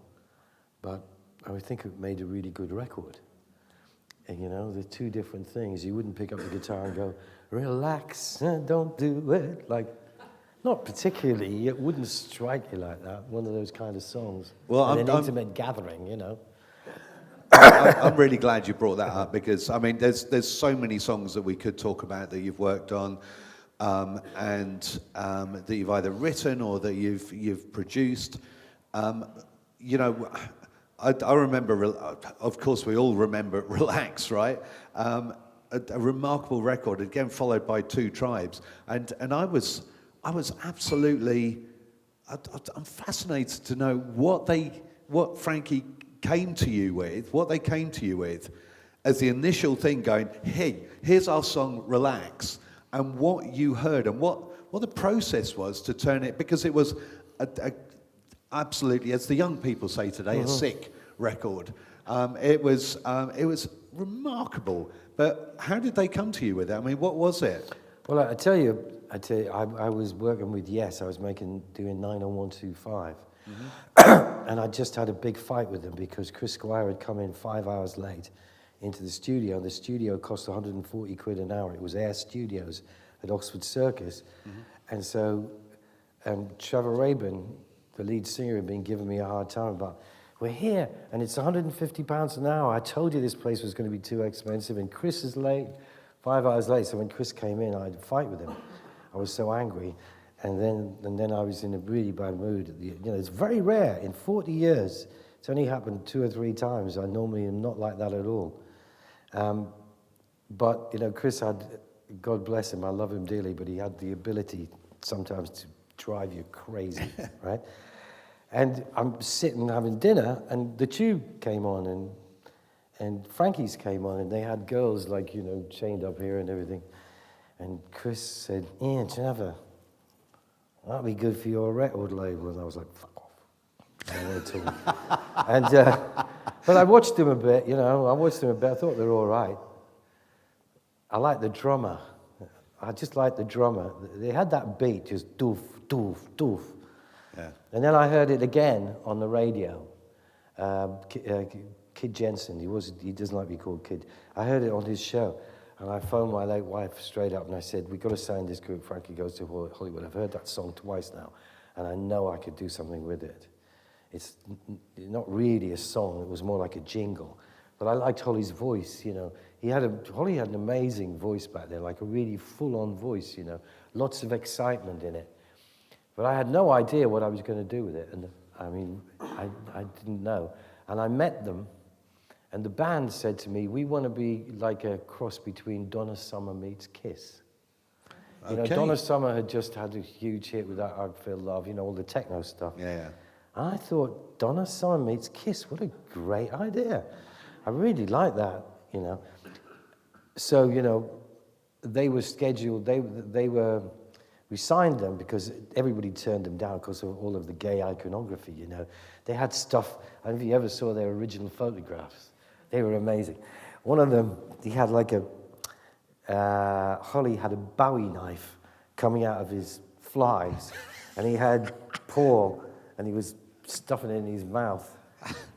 but I would think it made a really good record. And, you know, they're two different things. You wouldn't pick up the guitar and go, "Relax, don't do it." Like, not particularly. It wouldn't strike you like that. One of those kind of songs. Well, an intimate gathering, you know. I'm really glad you brought that up, because I mean, there's so many songs that we could talk about that you've worked on, and that you've either written or that you've produced. You know, I remember, of course, we all remember "Relax," right? A remarkable record, again followed by "Two Tribes," and I was absolutely, I'm fascinated to know what Frankie came to you with, as the initial thing, going, "Hey, here's our song "Relax," and what you heard and what the process was to turn it, because it was absolutely, as the young people say today, a sick record. It was remarkable. But how did they come to you with it? I mean, what was it? Well, I tell you, I was working with Yes. I was doing 90125. And I just had a big fight with them because Chris Squire had come in 5 hours late into the studio. The studio cost 140 quid an hour. It was Air Studios at Oxford Circus. And so Trevor Rabin, the lead singer, had been giving me a hard time about, we're here, and it's 150 pounds an hour. I told you this place was going to be too expensive, and Chris is late, 5 hours late. So when Chris came in, I had a fight with him. I was so angry. And then I was in a really bad mood. It's very rare. In 40 years, it's only happened 2 or 3 times. I normally am not like that at all. But, Chris had, God bless him, I love him dearly, but he had the ability sometimes to drive you crazy, right? And I'm sitting having dinner, and the Tube came on, and Frankie's came on, and they had girls, chained up here and everything. And Chris said, Trevor, that'd be good for your record label. And I was like, fuck off. I don't want to talk. But I watched them a bit, I thought they were all right. I liked the drummer. I just liked the drummer. They had that beat, just doof, doof, doof. Yeah. And then I heard it again on the radio. Kid Jensen, he doesn't like to be called Kid. I heard it on his show. And I phoned my late wife straight up and I said, we've got to sign this group, Frankie Goes to Hollywood. I've heard that song twice now, and I know I could do something with it. It's not really a song, it was more like a jingle. But I liked Holly's voice, Holly had an amazing voice back then, like a really full-on voice, lots of excitement in it. But I had no idea what I was going to do with it, and I didn't know. And I met them. And the band said to me, we want to be like a cross between Donna Summer meets Kiss. Okay. Donna Summer had just had a huge hit with that I Feel Love, all the techno stuff. Yeah. And I thought, Donna Summer meets Kiss, what a great idea. I really like that, So, they were scheduled, we signed them because everybody turned them down because of all of the gay iconography, They had stuff, I don't know if you ever saw their original photographs. They were amazing. One of them, he had Holly had a Bowie knife coming out of his flies, and he had Paul, and he was stuffing it in his mouth.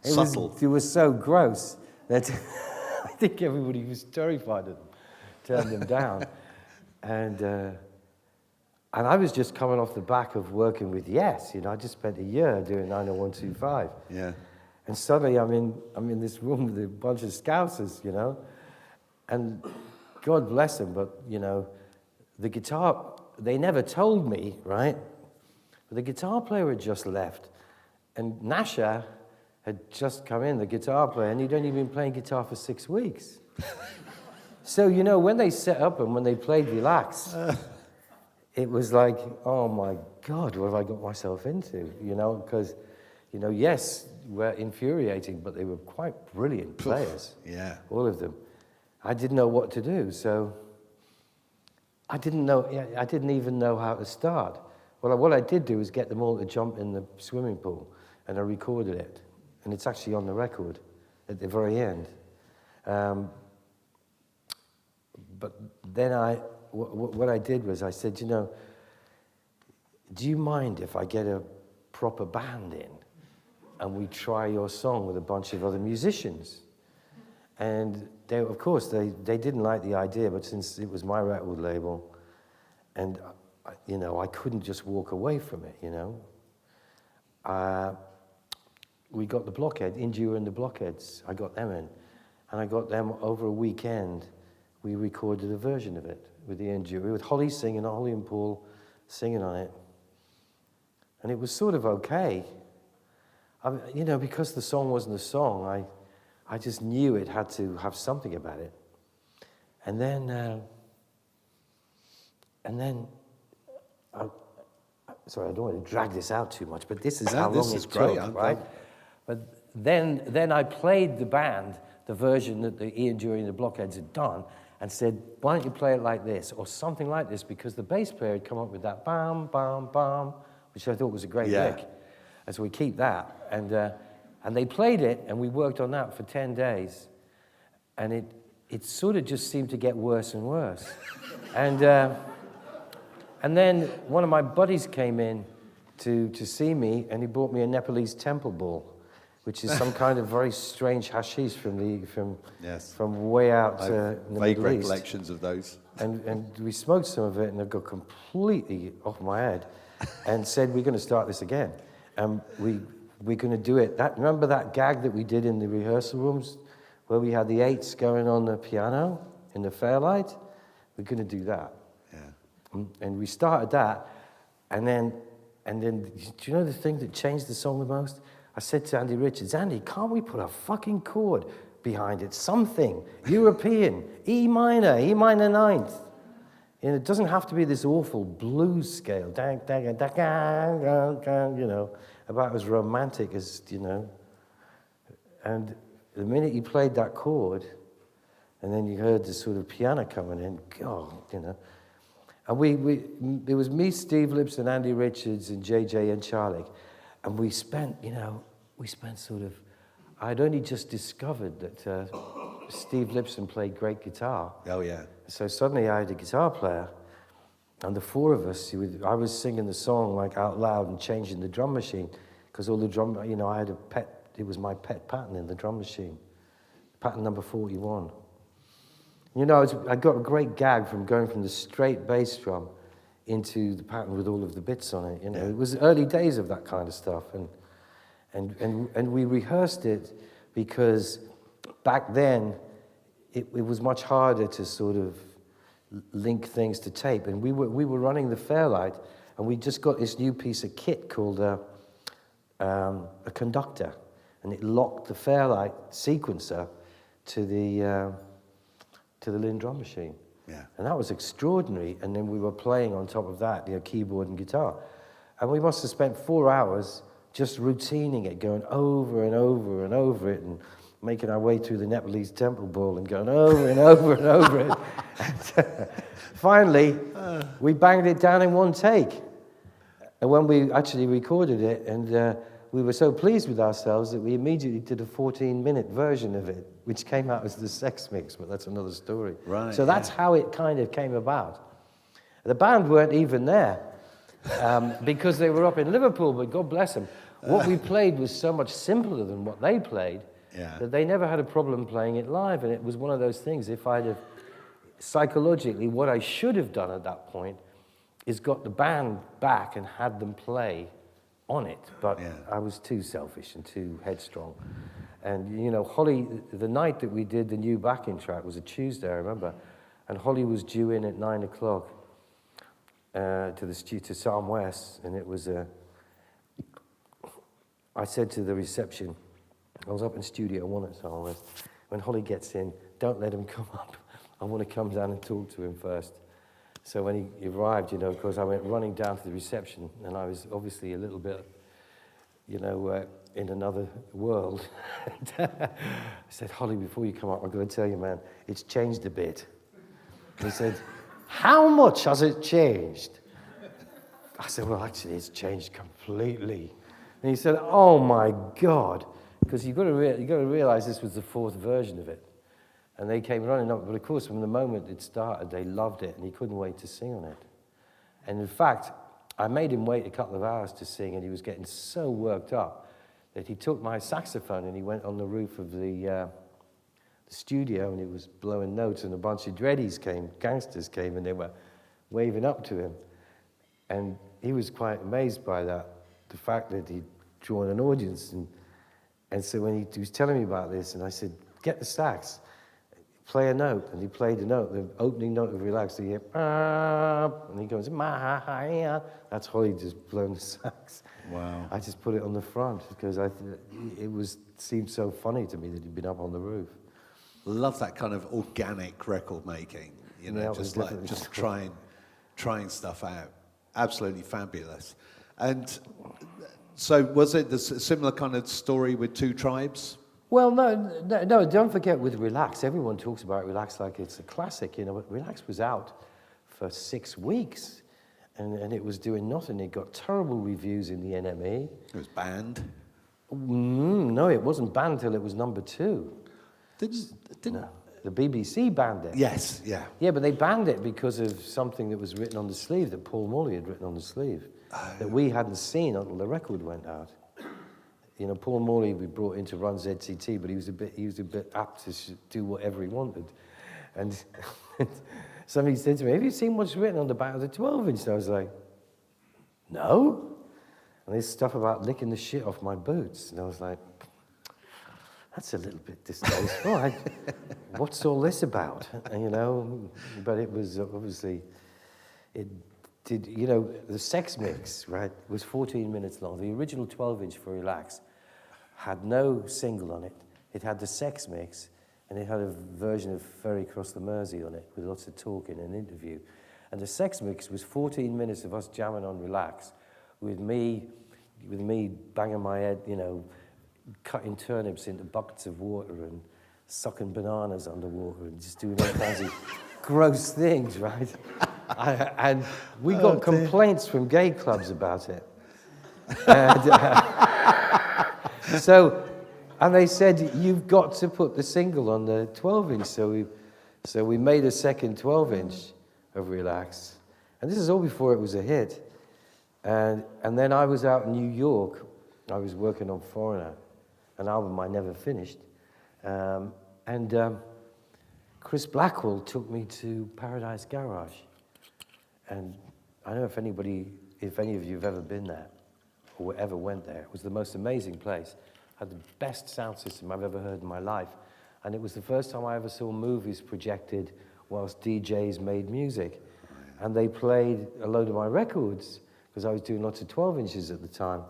It was so gross that I think everybody was terrified of them, turned them down. And I was just coming off the back of working with Yes, I just spent a year doing 90125. Yeah. And suddenly I'm in this room with a bunch of Scousers, and God bless them, but, the guitar, they never told me, right? But the guitar player had just left, and Nasha had just come in, the guitar player, and he'd only been playing guitar for 6 weeks. So, when they set up and when they played Relax, it was like, oh my God, what have I got myself into, because, Yes, were infuriating, but they were quite brilliant players. Yeah. All of them. I didn't know what to do, so I didn't even know how to start. Well, what I did do was get them all to jump in the swimming pool, and I recorded it. And it's actually on the record at the very end. But then what I did was I said, do you mind if I get a proper band in and we try your song with a bunch of other musicians? And they, of course, they didn't like the idea, but since it was my record label, and I couldn't just walk away from it, we got the Blockhead, Endure and the Blockheads. I got them in, and I got them over a weekend. We recorded a version of it with the Endure, with Holly singing, Holly and Paul singing on it, and it was sort of okay. Because the song wasn't a song, I just knew it had to have something about it. And then, sorry, I don't want to drag this out too much, but this is how long it took, right? But then I played the band the version that the Ian Dury and the Blockheads had done, and said, why don't you play it like this, or something like this, because the bass player had come up with that bam, bam, bam, which I thought was a great lick. And so we keep that. And they played it, and we worked on that for 10 days. And it sort of just seemed to get worse and worse. And then one of my buddies came in to see me, and he bought me a Nepalese temple ball, which is some kind of very strange hashish from way out in the vague Middle East. recollections of those. And we smoked some of it, and it got completely off my head, and said, we're going to start this again. And we're going to do it. Remember that gag that we did in the rehearsal rooms, where we had the eights going on the piano in the Fairlight? We're going to do that. Yeah. And we started that, and then, do you know the thing that changed the song the most? I said to Andy Richards, Andy, can't we put a fucking chord behind it? Something European, E minor ninth. And it doesn't have to be this awful blues scale, you know, about as romantic as, you know. And the minute you played that chord, and then you heard the sort of piano coming in, God, you know. And it was me, Steve Lips, and Andy Richards, and JJ and Charlie. And we spent sort of, I'd only just discovered that Steve Lipson played great guitar. Oh, yeah. So suddenly I had a guitar player, and the four of us, I was singing the song like out loud and changing the drum machine, because all the drum, you know, I had a pet, it was my pet pattern in the drum machine, pattern number 41. You know, I got a great gag from going from the straight bass drum into the pattern with all of the bits on it. You know, yeah. It was early days of that kind of stuff, and we rehearsed it because back then it was much harder to sort of link things to tape, and we were running the Fairlight, and we just got this new piece of kit called a conductor, and it locked the Fairlight sequencer to the LeAnn drum machine. Yeah. And that was extraordinary. And then we were playing on top of that, you know, keyboard and guitar. And we must have spent 4 hours just routining it, going over and over and over it, and making our way through the Nepalese temple ball and going over and over and over it. And finally, we banged it down in one take. And when we actually recorded it, and we were so pleased with ourselves that we immediately did a 14-minute version of it, which came out as the sex mix, but that's another story. Right. So that's how it kind of came about. The band weren't even there because they were up in Liverpool, but God bless them. What we played was so much simpler than what they played that they never had a problem playing it live, and it was one of those things, if I'd have, psychologically, what I should have done at that point is got the band back and had them play on it, but I was too selfish and too headstrong. And, you know, Holly, the night that we did the new backing track was a Tuesday, I remember, and Holly was due in at 9 o'clock to Psalm West, and it was I said to the reception, I was up in Studio 1 at Psalm West, when Holly gets in, don't let him come up. I want to come down and talk to him first. So when he arrived, you know, of course, I went running down to the reception, and I was obviously a little bit, you know, in another world. I said, Holly, before you come up, I'm going to tell you, man, it's changed a bit. He said, how much has it changed? I said, well, actually, it's changed completely. And he said, oh, my God, because you've got to realize this was the 4th version of it. And they came running up, but of course, from the moment it started, they loved it, and he couldn't wait to sing on it. And in fact, I made him wait a couple of hours to sing, and he was getting so worked up that he took my saxophone and he went on the roof of the studio, and he was blowing notes, and a bunch of gangsters came, and they were waving up to him. And he was quite amazed by that, the fact that he'd drawn an audience. And so when he was telling me about this, and I said, get the sax. Play a note, and he played a note, the opening note of Relax, so you hear, and he goes, that's Holly just blowing the sax. Wow. I just put it on the front, because seemed so funny to me that he'd been up on the roof. Love that kind of organic record making, you know, just trying stuff out. Absolutely fabulous. And so was it the similar kind of story with Two Tribes? Well, no, don't forget with Relax. Everyone talks about Relax like it's a classic, you know, but Relax was out for 6 weeks, and it was doing nothing. It got terrible reviews in the NME. It was banned? No, it wasn't banned till it was number 2. No, the BBC banned it. Yes, yeah. Yeah, but they banned it because of something that was written on the sleeve, that Paul Morley had written on the sleeve. that we hadn't seen until the record went out. You know, Paul Morley we brought in to run ZTT, but he was a bit apt to do whatever he wanted. And somebody said to me, "Have you seen what's written on the back of the 12-inch?" And I was like, "No." And there's stuff about licking the shit off my boots. And I was like, that's a little bit distasteful. What's all this about? And, you know, but it was obviously, it did, you know, the sex mix, right, was 14 minutes long. The original 12-inch for Relax had no single on it. It had the sex mix, and it had a version of Ferry Cross the Mersey on it with lots of talking and interview. And the sex mix was 14 minutes of us jamming on Relax, with me banging my head, you know, cutting turnips into buckets of water and sucking bananas underwater and just doing all kinds of gross things, right? And we got complaints from gay clubs about it. And, and they said, "You've got to put the single on the 12-inch." So we made a second 12-inch of Relax. And this is all before it was a hit. And then I was out in New York. I was working on Foreigner, an album I never finished. Chris Blackwell took me to Paradise Garage. And I don't know if any of you have ever been there or ever went there. It was the most amazing place. Had the best sound system I've ever heard in my life. And it was the first time I ever saw movies projected whilst DJs made music. And they played a load of my records, because I was doing lots of 12-inches at the time.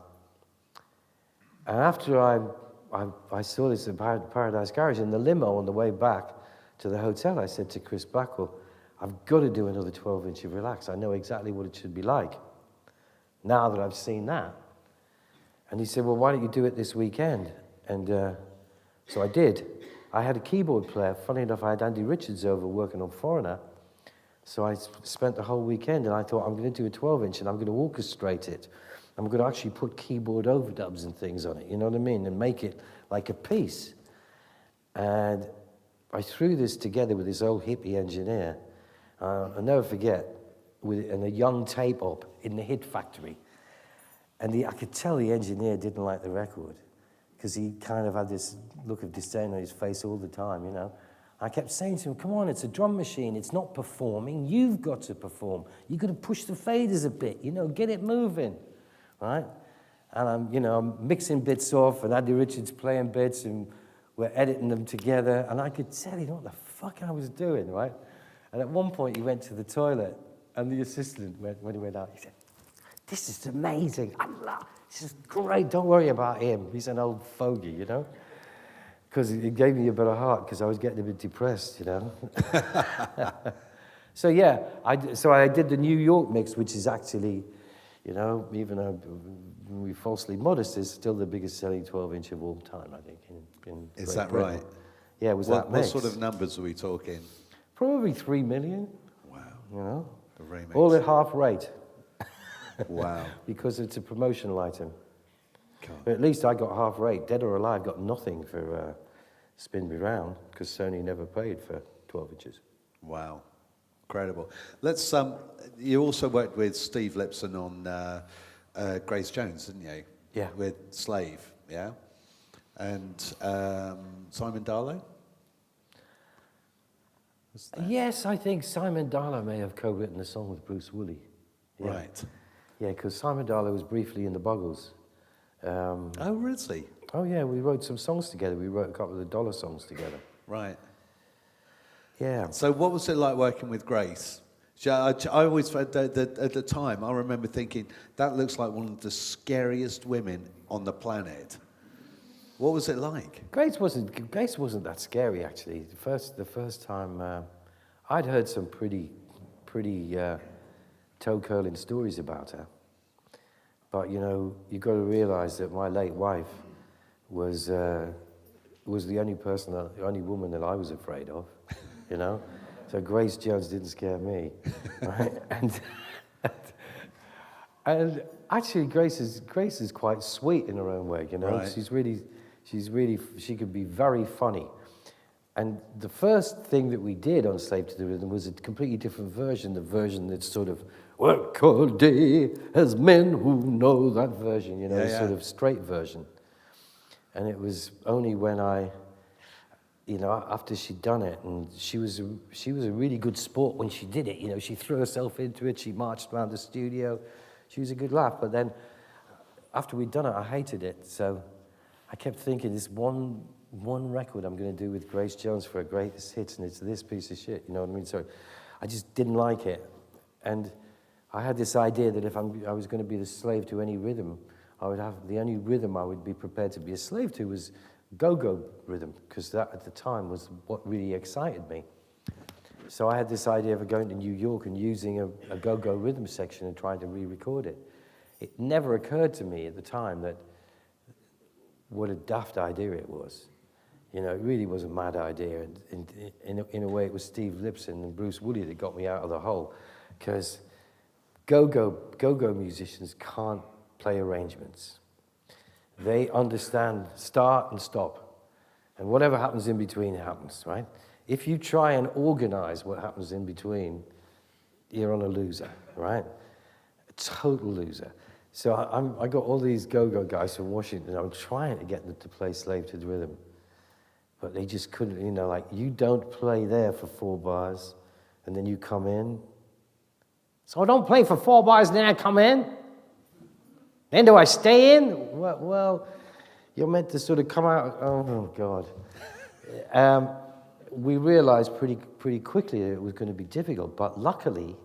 And after I saw this at Paradise Garage, in the limo on the way back to the hotel, I said to Chris Blackwell, "I've got to do another 12-inch of Relax. I know exactly what it should be like, now that I've seen that." And he said, "Well, why don't you do it this weekend?" And so I did. I had a keyboard player. Funny enough, I had Andy Richards over working on Foreigner. So I spent the whole weekend, and I thought, I'm going to do a 12-inch, and I'm going to orchestrate it. I'm going to actually put keyboard overdubs and things on it, you know what I mean, and make it like a piece. And I threw this together with this old hippie engineer. I'll never forget, in a young tape op in the Hit Factory. And I could tell the engineer didn't like the record, because he kind of had this look of disdain on his face all the time, you know. I kept saying to him, "Come on, it's a drum machine. It's not performing. You've got to perform. You've got to push the faders a bit, you know, get it moving," right? And I'm mixing bits off, and Andy Richards playing bits, and we're editing them together. And I could tell you what the fuck I was doing, right? And at one point, he went to the toilet, and the assistant, when he went out, he said, "This is amazing. This is great. Don't worry about him. He's an old fogey, you know?" Because it gave me a bit of heart, because I was getting a bit depressed, you know. So yeah, I did the New York mix, which is actually, you know, even though we're falsely modest, is still the biggest selling 12-inch of all time, I think. Is that right? Yeah, it was that mix. What sort of numbers are we talking? Probably 3 million. Wow. You know? The remix. All at half rate. Wow. Because it's a promotional item. God. But at least I got half rate. Dead or Alive got nothing for Spin Me Round, because Sony never paid for 12 inches. Wow. Incredible. Let's. You also worked with Steve Lipson on Grace Jones, didn't you? Yeah. With Slave, yeah? And Simon Darlow? Yes, I think Simon Darlow may have co-written a song with Bruce Woolley. Yeah. Right. Yeah, because Simon Darlow was briefly in the Buggles. Oh, really? Oh, yeah, we wrote some songs together. We wrote a couple of the Dollar songs together. Right. Yeah. So what was it like working with Grace? I always, at the time, I remember thinking, that looks like one of the scariest women on the planet. What was it like? Grace wasn't that scary, actually. The first time, I'd heard some pretty toe-curling stories about her. But, you know, you've got to realize that my late wife was the only woman that I was afraid of, you know? So Grace Jones didn't scare me, right? And actually, Grace is quite sweet in her own way, you know? Right. She could be very funny. And the first thing that we did on Slave to the Rhythm was a completely different version, the version that's sort of, work all day as men who know, that version, you know, Yeah, yeah. sort of straight version. And it was only when I, you know, after she'd done it, and she was a really good sport when she did it, you know, she threw herself into it, she marched around the studio, she was a good laugh, but then after we'd done it, I hated it, so I kept thinking, this one record I'm going to do with Grace Jones for her greatest hits, and it's this piece of shit, you know what I mean? So I just didn't like it. And I had this idea that if I was going to be the slave to any rhythm, I would have, the only rhythm I would be prepared to be a slave to was go-go rhythm, because that at the time was what really excited me. So I had this idea of going to New York and using a go-go rhythm section and trying to re-record it. It never occurred to me at the time that what a daft idea it was. You know, it really was a mad idea. And in a way, it was Steve Lipson and Bruce Woolley that got me out of the hole, because go-go musicians can't play arrangements. They understand start and stop, and whatever happens in between happens, right? If you try and organize what happens in between, you're on a loser, right? A total loser. So I got all these go-go guys from Washington. I'm trying to get them to play Slave to the Rhythm, but they just couldn't, you know, like, you don't play there for 4 bars, and then you come in. So I don't play for 4 bars, and then I come in? Then do I stay in? Well, you're meant to sort of come out, oh God. We realized pretty quickly that it was going to be difficult, but luckily,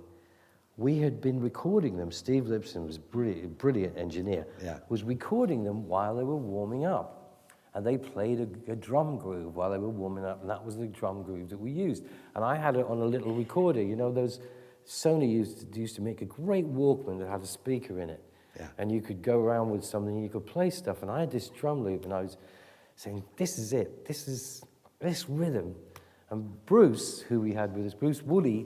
we had been recording them. Steve Lipson was a brilliant engineer, was recording them while they were warming up. And they played a drum groove while they were warming up, and that was the drum groove that we used. And I had it on a little recorder. You know, those Sony used to make a great Walkman that had a speaker in it. Yeah. And you could go around with something, and you could play stuff. And I had this drum loop, and I was saying, this is it. This is this rhythm. And Bruce, who we had with us, Bruce Woolley,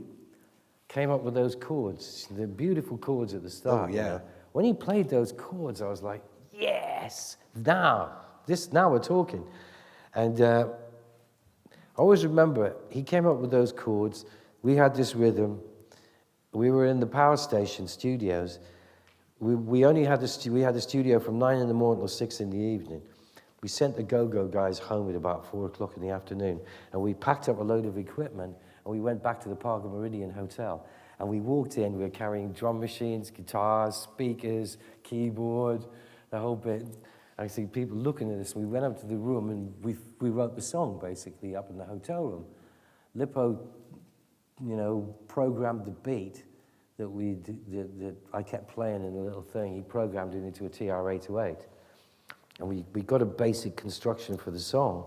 came up with those chords, the beautiful chords at the start. Oh, yeah. You know? When he played those chords, I was like, yes, now we're talking. And I always remember it. He came up with those chords. We had this rhythm. We were in the Power Station studios. We only had we had the studio from 9 in the morning till 6 in the evening. We sent the go-go guys home at about 4 o'clock in the afternoon, and we packed up a load of equipment, and we went back to the Parker Meridian Hotel. And we walked in, we were carrying drum machines, guitars, speakers, keyboard, the whole bit. I see people looking at us. We went up to the room, and we wrote the song, basically, up in the hotel room. Lippo, you know, programmed the beat that I kept playing in the little thing. He programmed it into a TR-808. And we got a basic construction for the song.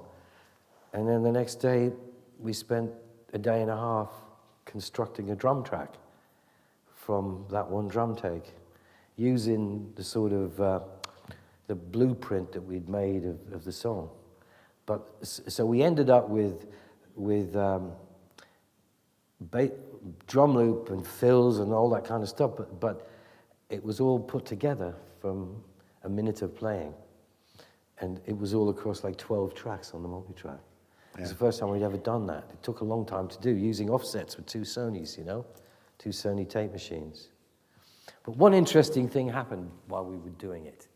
And then the next day, we spent a day and a half constructing a drum track from that one drum take, using the sort of the blueprint that we'd made of the song. But so we ended up with drum loop and fills and all that kind of stuff, but it was all put together from a minute of playing. And it was all across like 12 tracks on the multi-track. Yeah. It was the first time we'd ever done that. It took a long time to do, using offsets with 2 Sonys, you know, 2 Sony tape machines. But one interesting thing happened while we were doing it,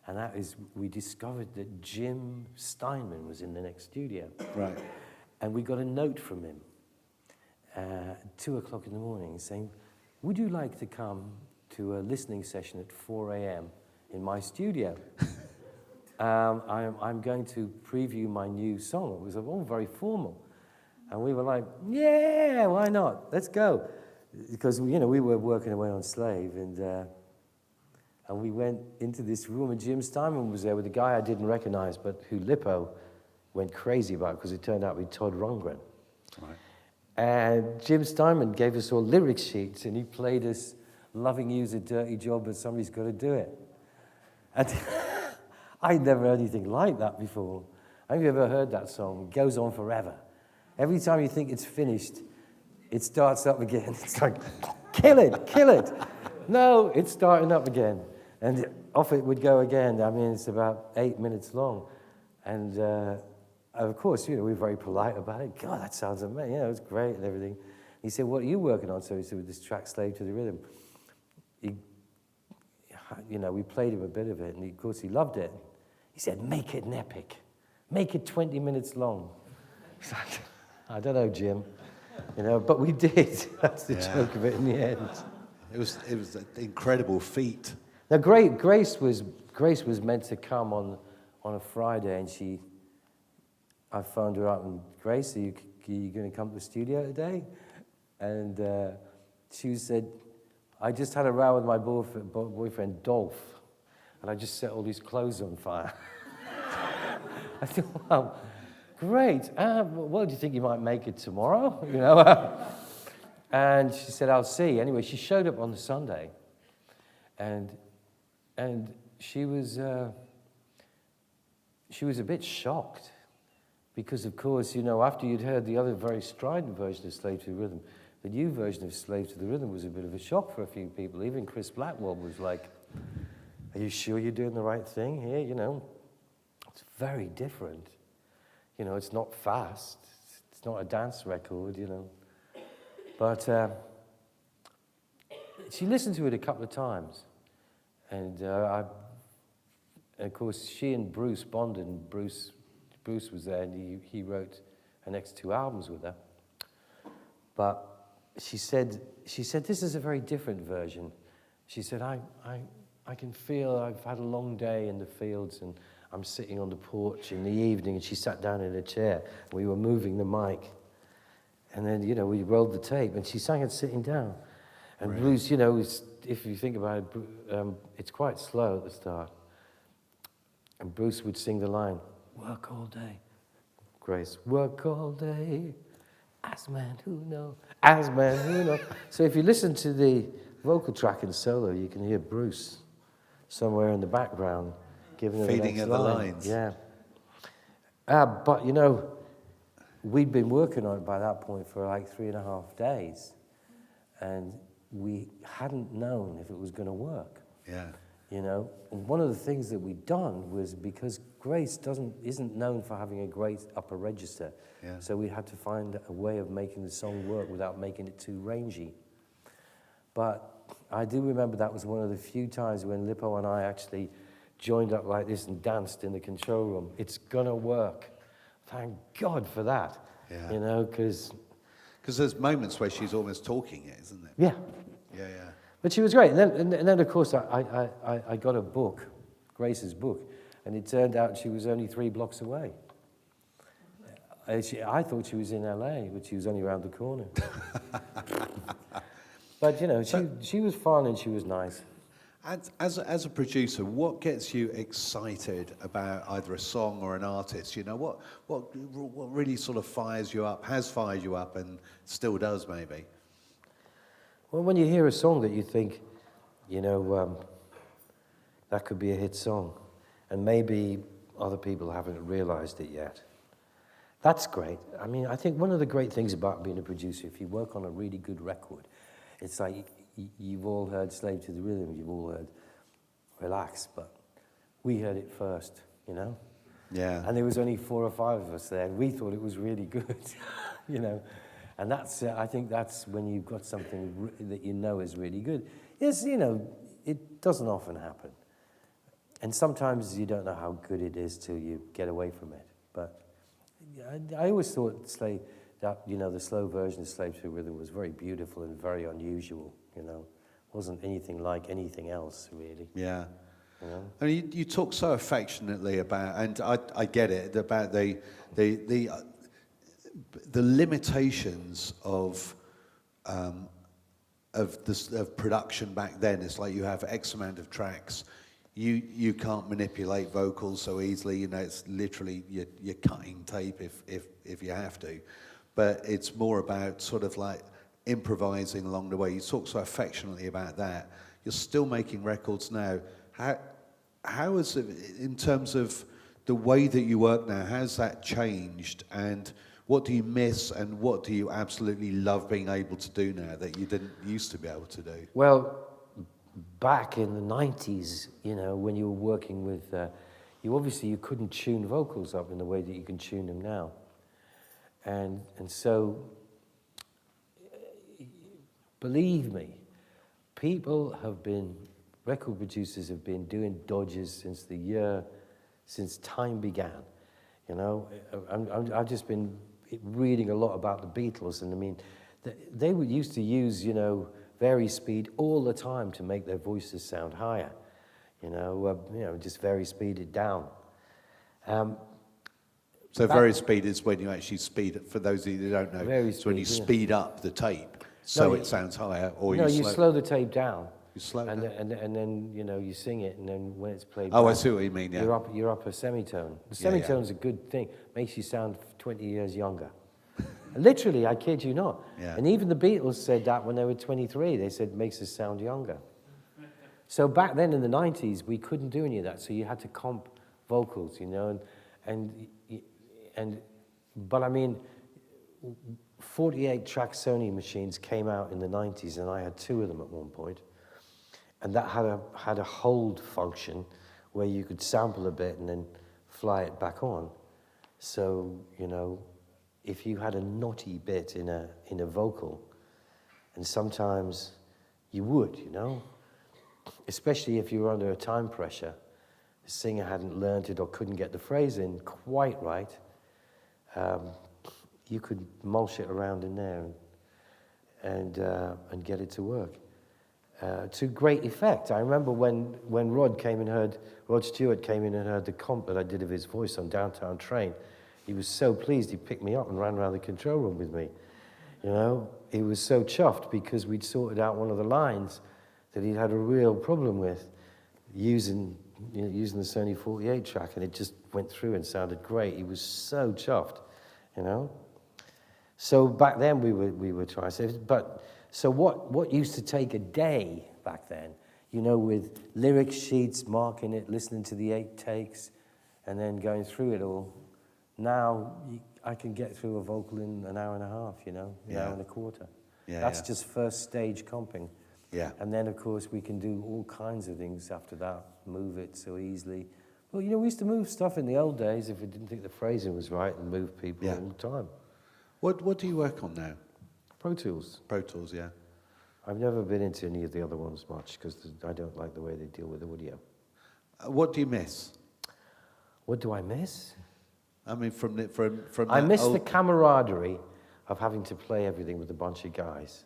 and that is we discovered that Jim Steinman was in the next studio. Right. And we got a note from him at 2 o'clock in the morning saying, would you like to come to a listening session at 4 a.m. in my studio? I'm going to preview my new song. It was all very formal. And we were like, yeah, why not? Let's go. Because, you know, we were working away on Slave, and we went into this room, and Jim Steinman was there with a guy I didn't recognize, but who Lippo went crazy about, because it turned out to be Todd Rundgren. Right. And Jim Steinman gave us all lyric sheets, and he played us "Loving You's a Dirty Job, but Somebody's Got to Do It." And I'd never heard anything like that before. Have you ever heard that song? It goes on forever. Every time you think it's finished, it starts up again. It's like, kill it, kill it. No, it's starting up again. And off it would go again. I mean, it's about 8 minutes long. And of course, we were very polite about it. God, that sounds amazing. It was great and everything. He said, what are you working on? So he said, with this track, Slave to the Rhythm. We played him a bit of it, and of course he loved it. He said, make it an epic. Make it 20 minutes long. I don't know, Jim. But we did. That's the joke of it in the end. It was an incredible feat. Now, Grace was meant to come on a Friday, and I phoned her up, and Grace, are you going to come to the studio today? And she said, I just had a row with my boyfriend Dolph, and I just set all these clothes on fire. I thought, well, great. Well, do you think you might make it tomorrow? And she said, I'll see. Anyway, she showed up on the Sunday, and she was a bit shocked because, of course, after you'd heard the other very strident version of Slave to the Rhythm, the new version of Slave to the Rhythm was a bit of a shock for a few people. Even Chris Blackwell was like, are you sure you're doing the right thing here? It's very different. It's not fast. It's not a dance record, But she listened to it a couple of times. And of course, she and Bruce bonded, and Bruce was there, and he wrote her next 2 albums with her. But she said, this is a very different version. She said, I can feel I've had a long day in the fields, and I'm sitting on the porch in the evening, and she sat down in a chair. We were moving the mic. And then, we rolled the tape, and she sang it sitting down. And right. Bruce, if you think about it, it's quite slow at the start. And Bruce would sing the line, work all day. Grace, work all day. As man who know, as man who know. So if you listen to the vocal track in solo, you can hear Bruce somewhere in the background giving her feeding the at the lines. Yeah. But we'd been working on it by that point for like 3.5 days, and we hadn't known if it was going to work. Yeah. And one of the things that we'd done was, because Grace isn't known for having a great upper register, so we had to find a way of making the song work without making it too rangy. But I do remember that was one of the few times when Lippo and I actually joined up like this and danced in the control room. It's gonna work. Thank God for that. Yeah. Because there's moments where she's almost talking it, isn't there? Yeah. Yeah, yeah. But she was great. And then of course, I got a book, Grace's book, and it turned out she was only 3 blocks away. I thought she was in LA, but she was only around the corner. But, she was fun and she was nice. As a producer, what gets you excited about either a song or an artist? What really sort of fires you up, has fired you up, and still does maybe? Well, when you hear a song that you think, that could be a hit song, and maybe other people haven't realized it yet, that's great. I mean, I think one of the great things about being a producer, if you work on a really good record, it's like you've all heard Slave to the Rhythm, you've all heard Relax, but we heard it first, Yeah. And there was only 4 or 5 of us there, and we thought it was really good, And I think that's when you've got something that is really good. Yes, it doesn't often happen. And sometimes you don't know how good it is till you get away from it. But I always thought the slow version of Slave to the Rhythm was very beautiful and very unusual, Wasn't anything like anything else, really. Yeah. I mean, you talk so affectionately about, and I get it, about the limitations of production back then. It's like you have X amount of tracks. You can't manipulate vocals so easily. It's literally you're cutting tape if you have to. But it's more about sort of like improvising along the way. You talk so affectionately about that. You're still making records now. How is it in terms of the way that you work now? How's that changed? And what do you miss, and what do you absolutely love being able to do now that you didn't used to be able to do? Well, back in the 90s, when you were working with, you couldn't tune vocals up in the way that you can tune them now. And so, believe me, record producers have been doing dodges since time began. You know, I've just been reading a lot about the Beatles, and I mean, they used to use, you know, vari speed all the time to make their voices sound higher. You know, just vari speed it down. So vari speed is when you actually speed it, for those of you who don't know, it's when you speed up the tape so it sounds higher, or you slow the tape down. You slow it down. And then, you know, you sing it, and then when it's played back, I see what you mean, yeah. You're up a semitone. The semitone's a good thing. Makes you sound 20 years younger. Literally, I kid you not. Yeah. And even the Beatles said that when they were 23. They said it makes us sound younger. So back then in the 90s, we couldn't do any of that. So you had to comp vocals, you know, but I mean, 48-track Sony machines came out in the 90s, and I had 2 of them at one point. And that had a hold function where you could sample a bit and then fly it back on. So, you know, if you had a knotty bit in a vocal, and sometimes you would, you know, especially if you were under a time pressure, the singer hadn't learned it or couldn't get the phrase in quite right, you could mulch it around in there and get it to work. To great effect. I remember when Rod Stewart came in and heard the comp that I did of his voice on Downtown Train, he was so pleased he picked me up and ran around the control room with me. You know, he was so chuffed because we'd sorted out one of the lines that he'd had a real problem with using the Sony 48 track, and it just went through and sounded great. He was so chuffed, you know. So back then we were trying to say, but so what used to take a day back then, you know, with lyric sheets, marking it, listening to the 8 takes, and then going through it all. Now I can get through a vocal in an hour and a half, you know, an hour and a quarter. Yeah, That's just first stage comping. Yeah. And then, of course, we can do all kinds of things after that, move it so easily. Well, you know, we used to move stuff in the old days if we didn't think the phrasing was right, and move people all the time. What do you work on now? Pro Tools. Pro Tools, yeah. I've never been into any of the other ones much because I don't like the way they deal with the audio. What do you miss? What do I miss? I mean, from I miss the camaraderie of having to play everything with a bunch of guys.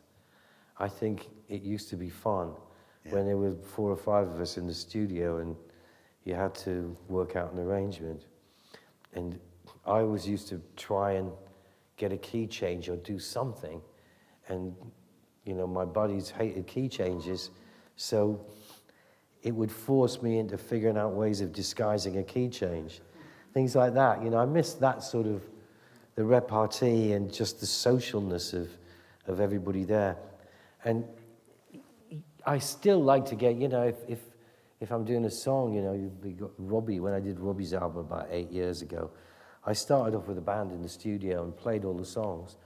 I think it used to be fun when there were 4 or 5 of us in the studio and you had to work out an arrangement. And I always used to try and get a key change or do something. And, you know, my buddies hated key changes, so it would force me into figuring out ways of disguising a key change. Things like that, you know, I miss that sort of, the repartee and just the socialness of everybody there. And I still like to get, you know, if I'm doing a song, you know, we got Robbie, when I did Robbie's album about 8 years ago, I started off with a band in the studio and played all the songs,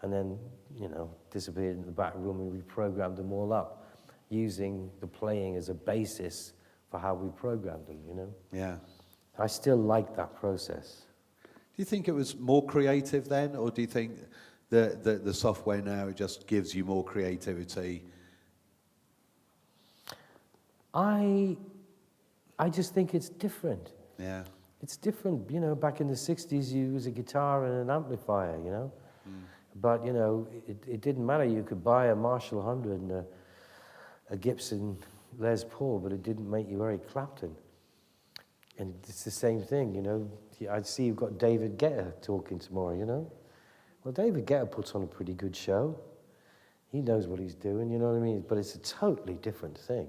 and then, you know, disappeared in the back room and we programmed them all up, using the playing as a basis for how we programmed them, you know? Yeah. I still like that process. Do you think it was more creative then, or do you think the software now just gives you more creativity? I just think it's different. Yeah. It's different, you know, back in the 60s you used a guitar and an amplifier, you know? But, you know, it didn't matter. You could buy a Marshall 100 and a Gibson Les Paul, but it didn't make you Eric Clapton. And it's the same thing, you know. I see you've got David Guetta talking tomorrow, you know. Well, David Guetta puts on a pretty good show. He knows what he's doing, you know what I mean? But it's a totally different thing.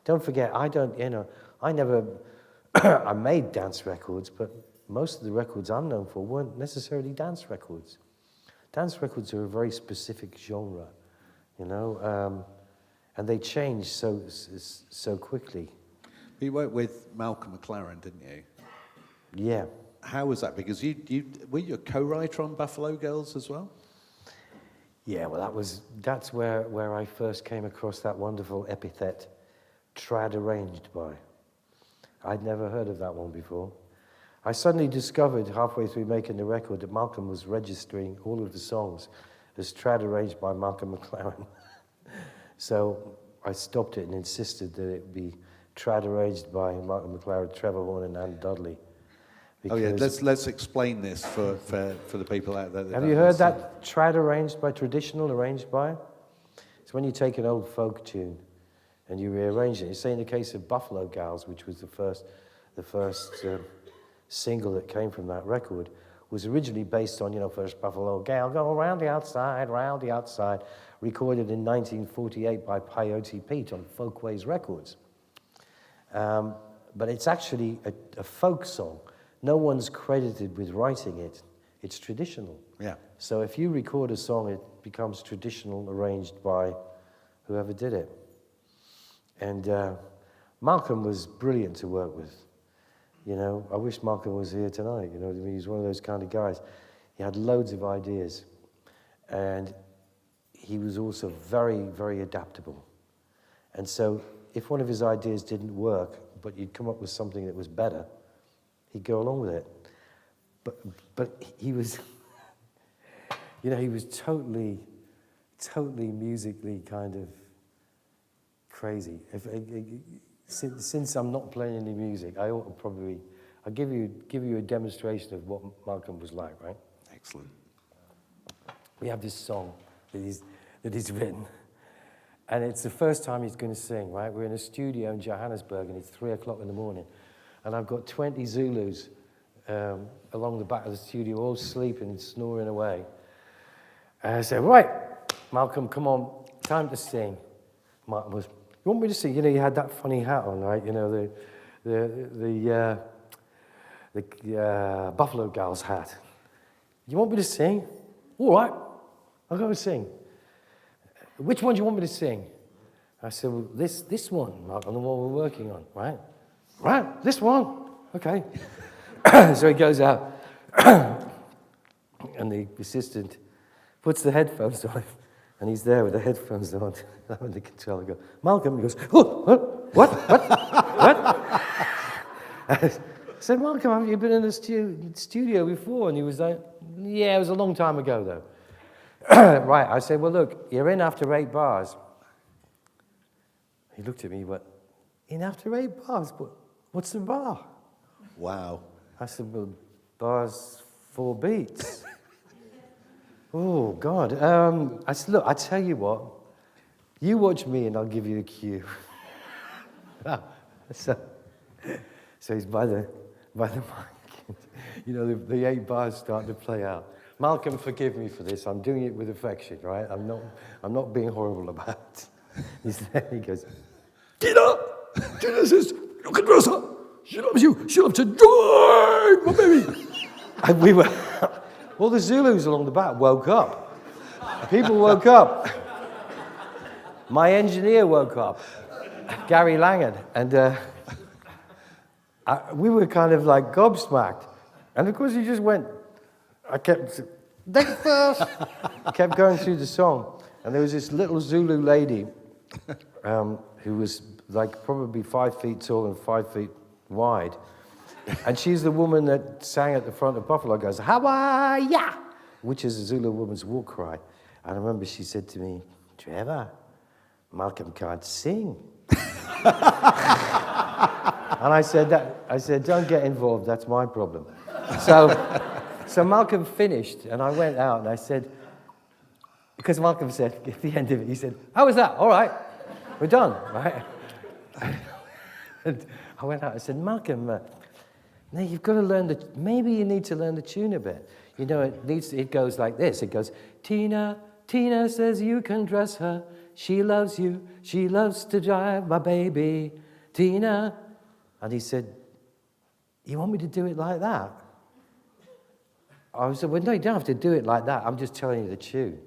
Don't forget, I never, I made dance records, but most of the records I'm known for weren't necessarily dance records. Dance records are a very specific genre, you know, and they change so quickly. You worked with Malcolm McLaren, didn't you? Yeah. How was that? Because were you a co-writer on Buffalo Girls as well? Yeah, well, that's where I first came across that wonderful epithet, trad arranged by. I'd never heard of that one before. I suddenly discovered halfway through making the record that Malcolm was registering all of the songs as trad arranged by Malcolm McLaren. So I stopped it and insisted that it be trad arranged by Malcolm McLaren, Trevor Horn, and Ann Dudley. Oh yeah, let's explain this for the people out there. Have you heard that trad arranged by, traditional arranged by? It's when you take an old folk tune and you rearrange it. You say in the case of Buffalo Gals, which was the first single that came from that record, was originally based on, first Buffalo Gal, go round the outside, recorded in 1948 by Peyote Pete on Folkways Records. But it's actually a folk song. No one's credited with writing it. It's traditional. Yeah. So if you record a song, it becomes traditional, arranged by whoever did it. And Malcolm was brilliant to work with. I wish Malcolm was here tonight. He's one of those kind of guys. He had loads of ideas. And he was also very, very adaptable. And so if one of his ideas didn't work, but you'd come up with something that was better, he'd go along with it. But he was, he was totally musically kind of crazy. Since I'm not playing any music, I ought to probably, I'll give you a demonstration of what Malcolm was like, right? Excellent. We have this song that he's written, and it's the first time he's going to sing, right? We're in a studio in Johannesburg, and it's 3 o'clock in the morning, and I've got 20 Zulus along the back of the studio, all sleeping and snoring away. And I said, right, Malcolm, come on, time to sing. Martin was, you want me to sing? You had that funny hat on, right? The Buffalo Gals hat. You want me to sing? All right, I'll go and sing. Which one do you want me to sing? I said, well, this one, Malcolm, the one we're working on, right? Right, this one. Okay. So he goes out, and the assistant puts the headphones on, and he's there with the headphones on, and the controller goes, Malcolm, he goes, oh, what? I said, Malcolm, have you been in the studio before? And he was like, yeah, it was a long time ago, though. Right, I said, well, look, you're in after 8 bars. He looked at me, he went, in after 8 bars? What's the bar? Wow. I said, well, bar's 4 beats. Oh, God. I said, look, I tell you what, you watch me and I'll give you a cue. So he's by the mic. The 8 bars start to play out. Malcolm, forgive me for this. I'm doing it with affection, right? I'm not being horrible about it. He's there, he goes, Tina says, look at Rosa. She loves you. She loves to drive, my baby. And we were, all the Zulus along the back woke up. People woke up. My engineer woke up, Gary Langan, and we were kind of like gobsmacked. And of course he just went, I kept going through the song. And there was this little Zulu lady who was like probably 5 feet tall and 5 feet wide. And she's the woman that sang at the front of Buffalo, goes, Hawaii, which is a Zulu woman's war cry. And I remember she said to me, Trevor, Malcolm can't sing. And I said, don't get involved, that's my problem. So Malcolm finished, and I went out and I said, because Malcolm said at the end of it, he said, how was that? All right, we're done, right? And I went out and said, Malcolm, now you've got to learn maybe you need to learn the tune a bit. It goes like this. It goes, Tina says you can dress her. She loves you. She loves to drive, my baby. Tina. And he said, you want me to do it like that? I said, well, no, you don't have to do it like that. I'm just telling you the tune.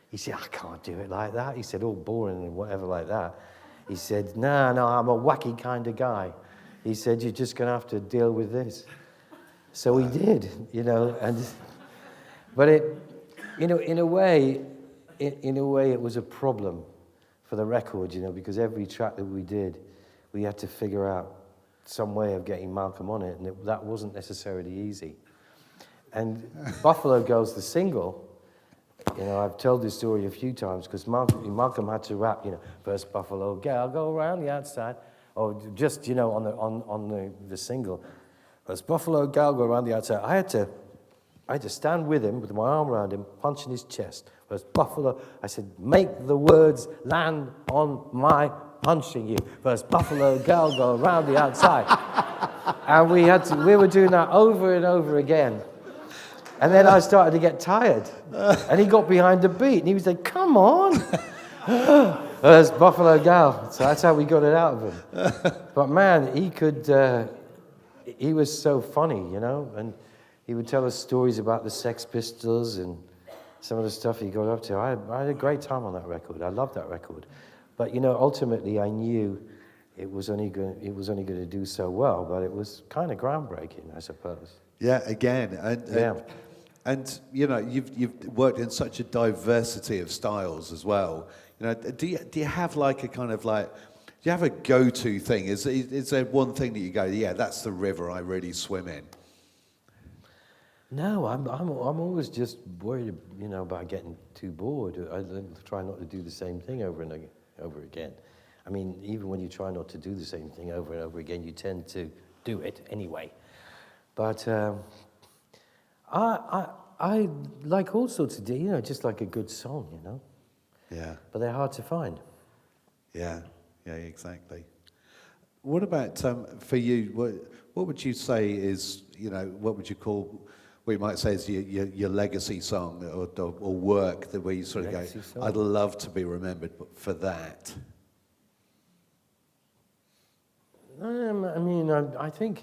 He said, I can't do it like that. He said, all boring and whatever like that. He said, no, I'm a wacky kind of guy. He said, you're just going to have to deal with this. So he did, but in a way, it was a problem for the record, because every track that we did, we had to figure out some way of getting Malcolm on it, and that wasn't necessarily easy. And Buffalo Girls, the single, you know, I've told this story a few times because Malcolm had to rap, you know, first Buffalo Girl, go around the outside, or just, you know, on the single. First Buffalo Girl, go around the outside. I had to stand with him, with my arm around him, punching his chest. First Buffalo, I said, make the words land on my punching you. First Buffalo Girl, go around the outside. And we were doing that over and over again. And then I started to get tired. And he got behind the beat. And he was like, come on. There's Buffalo Gal. So that's how we got it out of him. But man, he was so funny, you know. And he would tell us stories about the Sex Pistols and some of the stuff he got up to. I had a great time on that record. I loved that record. But, you know, ultimately I knew it was only going to do so well. But it was kind of groundbreaking, I suppose. Yeah, again. And you know, you've worked in such a diversity of styles as well. You know, do you have like a kind of like, do you have a go-to thing? Is there one thing that you go, yeah, that's the river I really swim in? No, I'm always just worried, you know, about getting too bored. I try not to do the same thing over and over again. I mean, even when you try not to do the same thing over and over again, you tend to do it anyway. But I like all sorts of, you know, just like a good song, you know. Yeah. But they're hard to find. Yeah, exactly. What about for you? What would you say is, you know, what would you call? We might say is your legacy song or work that where you sort of legacy go, song. I'd love to be remembered for that. I mean, I think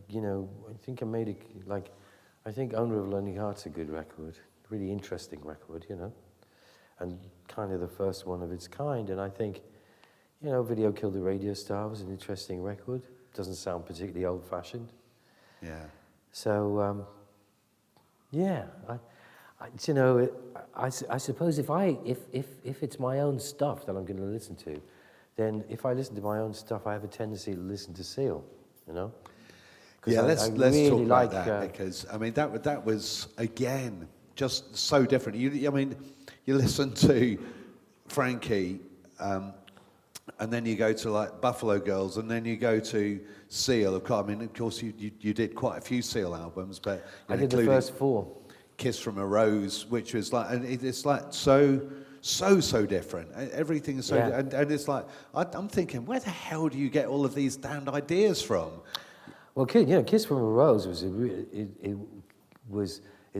you know, I think I made it like. I think Owner of Lonely Heart's a good record, really interesting record, you know, and kind of the first one of its kind. And I think, you know, Video Killed the Radio Star was an interesting record. Doesn't sound particularly old-fashioned. Yeah. So, yeah, you know, I suppose if it's my own stuff that I'm going to listen to, then if I listen to my own stuff, I have a tendency to listen to Seal, you know. Yeah, let's really talk about that because I mean that was again just so different. I mean, you listen to Frankie, and then you go to like Buffalo Girls, and then you go to Seal. I mean, of course, you did quite a few Seal albums, but I did the first 4. Kiss from a Rose, which was like, and it's like so different. Everything is so, yeah. and it's like I'm thinking, where the hell do you get all of these damned ideas from? Well, you know, "Kiss from a Rose" is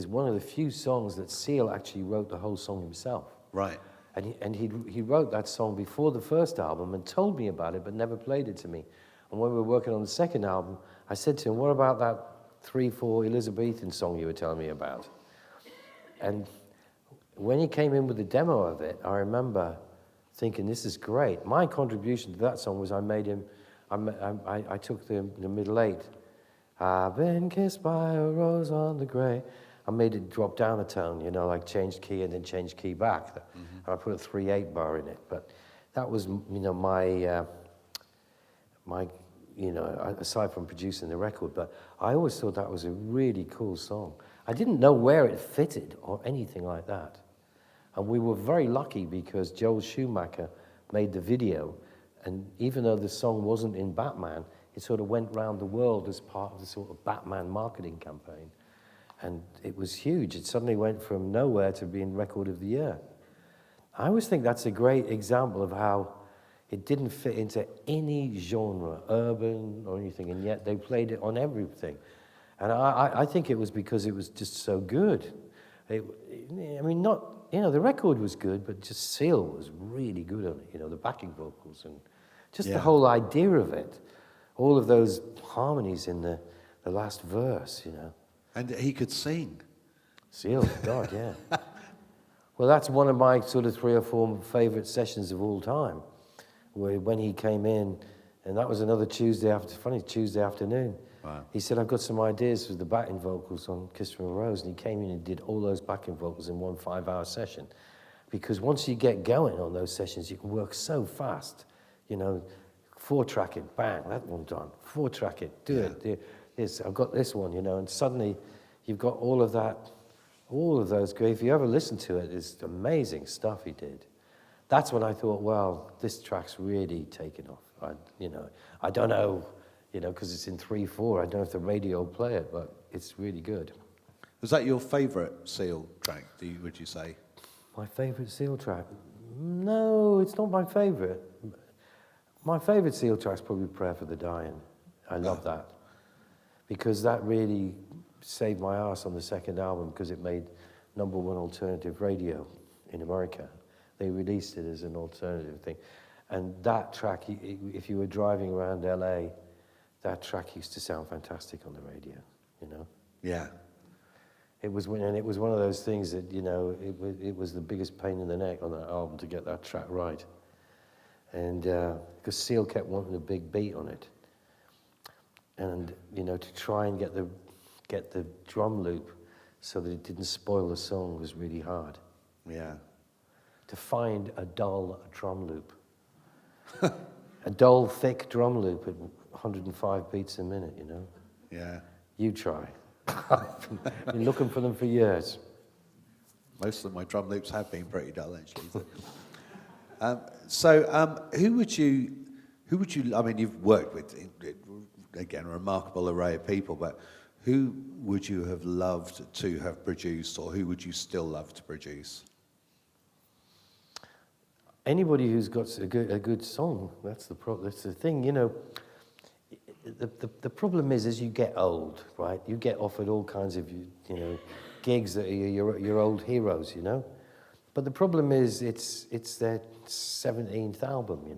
one of the few songs that Seal actually wrote the whole song himself. Right. And he wrote that song before the first album and told me about it, but never played it to me. And when we were working on the second album, I said to him, "What about that 3/4 Elizabethan song you were telling me about?" And when he came in with the demo of it, I remember thinking, "This is great." My contribution to that song was I made him. I took the middle 8. I've been kissed by a rose on the grey. I made it drop down a tone, you know, like changed key and then changed key back. And I put a 3/8 bar in it. But that was, you know, my, you know, aside from producing the record. But I always thought that was a really cool song. I didn't know where it fitted or anything like that. And we were very lucky because Joel Schumacher made the video. And even though the song wasn't in Batman, it sort of went round the world as part of the sort of Batman marketing campaign. And it was huge. It suddenly went from nowhere to being Record of the Year. I always think that's a great example of how it didn't fit into any genre, urban or anything, and yet they played it on everything. And I think it was because it was just so good. I mean, not, you know, the record was good, but just Seal was really good on it, you know, the backing vocals and just the whole idea of it. All of those harmonies in the last verse, you know. And he could sing. Seal, God, yeah. Well, that's one of my sort of 3 or 4 favorite sessions of all time, where when he came in, and that was another Tuesday afternoon. Wow. He said, "I've got some ideas for the backing vocals on Kiss from a Rose," and he came in and did all those backing vocals in one 5-hour session. Because once you get going on those sessions, you can work so fast, you know, 4-track it, bang, that one done. 4-track it, do it. Yes, I've got this one, and suddenly you've got all of that, all of those great. If you ever listen to it, it's amazing stuff he did. That's when I thought, well, this track's really taken off. I don't know, because it's in 3/4. I don't know if the radio will play it, but it's really good. Was that your favourite Seal track, would you say? My favourite Seal track? No, it's not my favourite. My favourite Seal track's probably Prayer for the Dying. I love that. Because that really saved my ass on the second album, because it made #1 alternative radio in America. They released it as an alternative thing. And that track, if you were driving around LA, that track used to sound fantastic on the radio, Yeah. It was one of those things that, it was the biggest pain in the neck on that album to get that track right. And because Seal kept wanting a big beat on it. And, to try and get the drum loop so that it didn't spoil the song was really hard. Yeah. To find a dull drum loop. A dull, thick drum loop at 105 beats a minute, Yeah. You try. I've been looking for them for years. Most of my drum loops have been pretty dull, actually. So, who would you, I mean, you've worked with, again, a remarkable array of people, but who would you have loved to have produced, or who would you still love to produce? Anybody who's got a good song, that's the thing, The problem is, as you get old, right, you get offered all kinds of, gigs that are your old heroes, But the problem is, it's their 17th album, You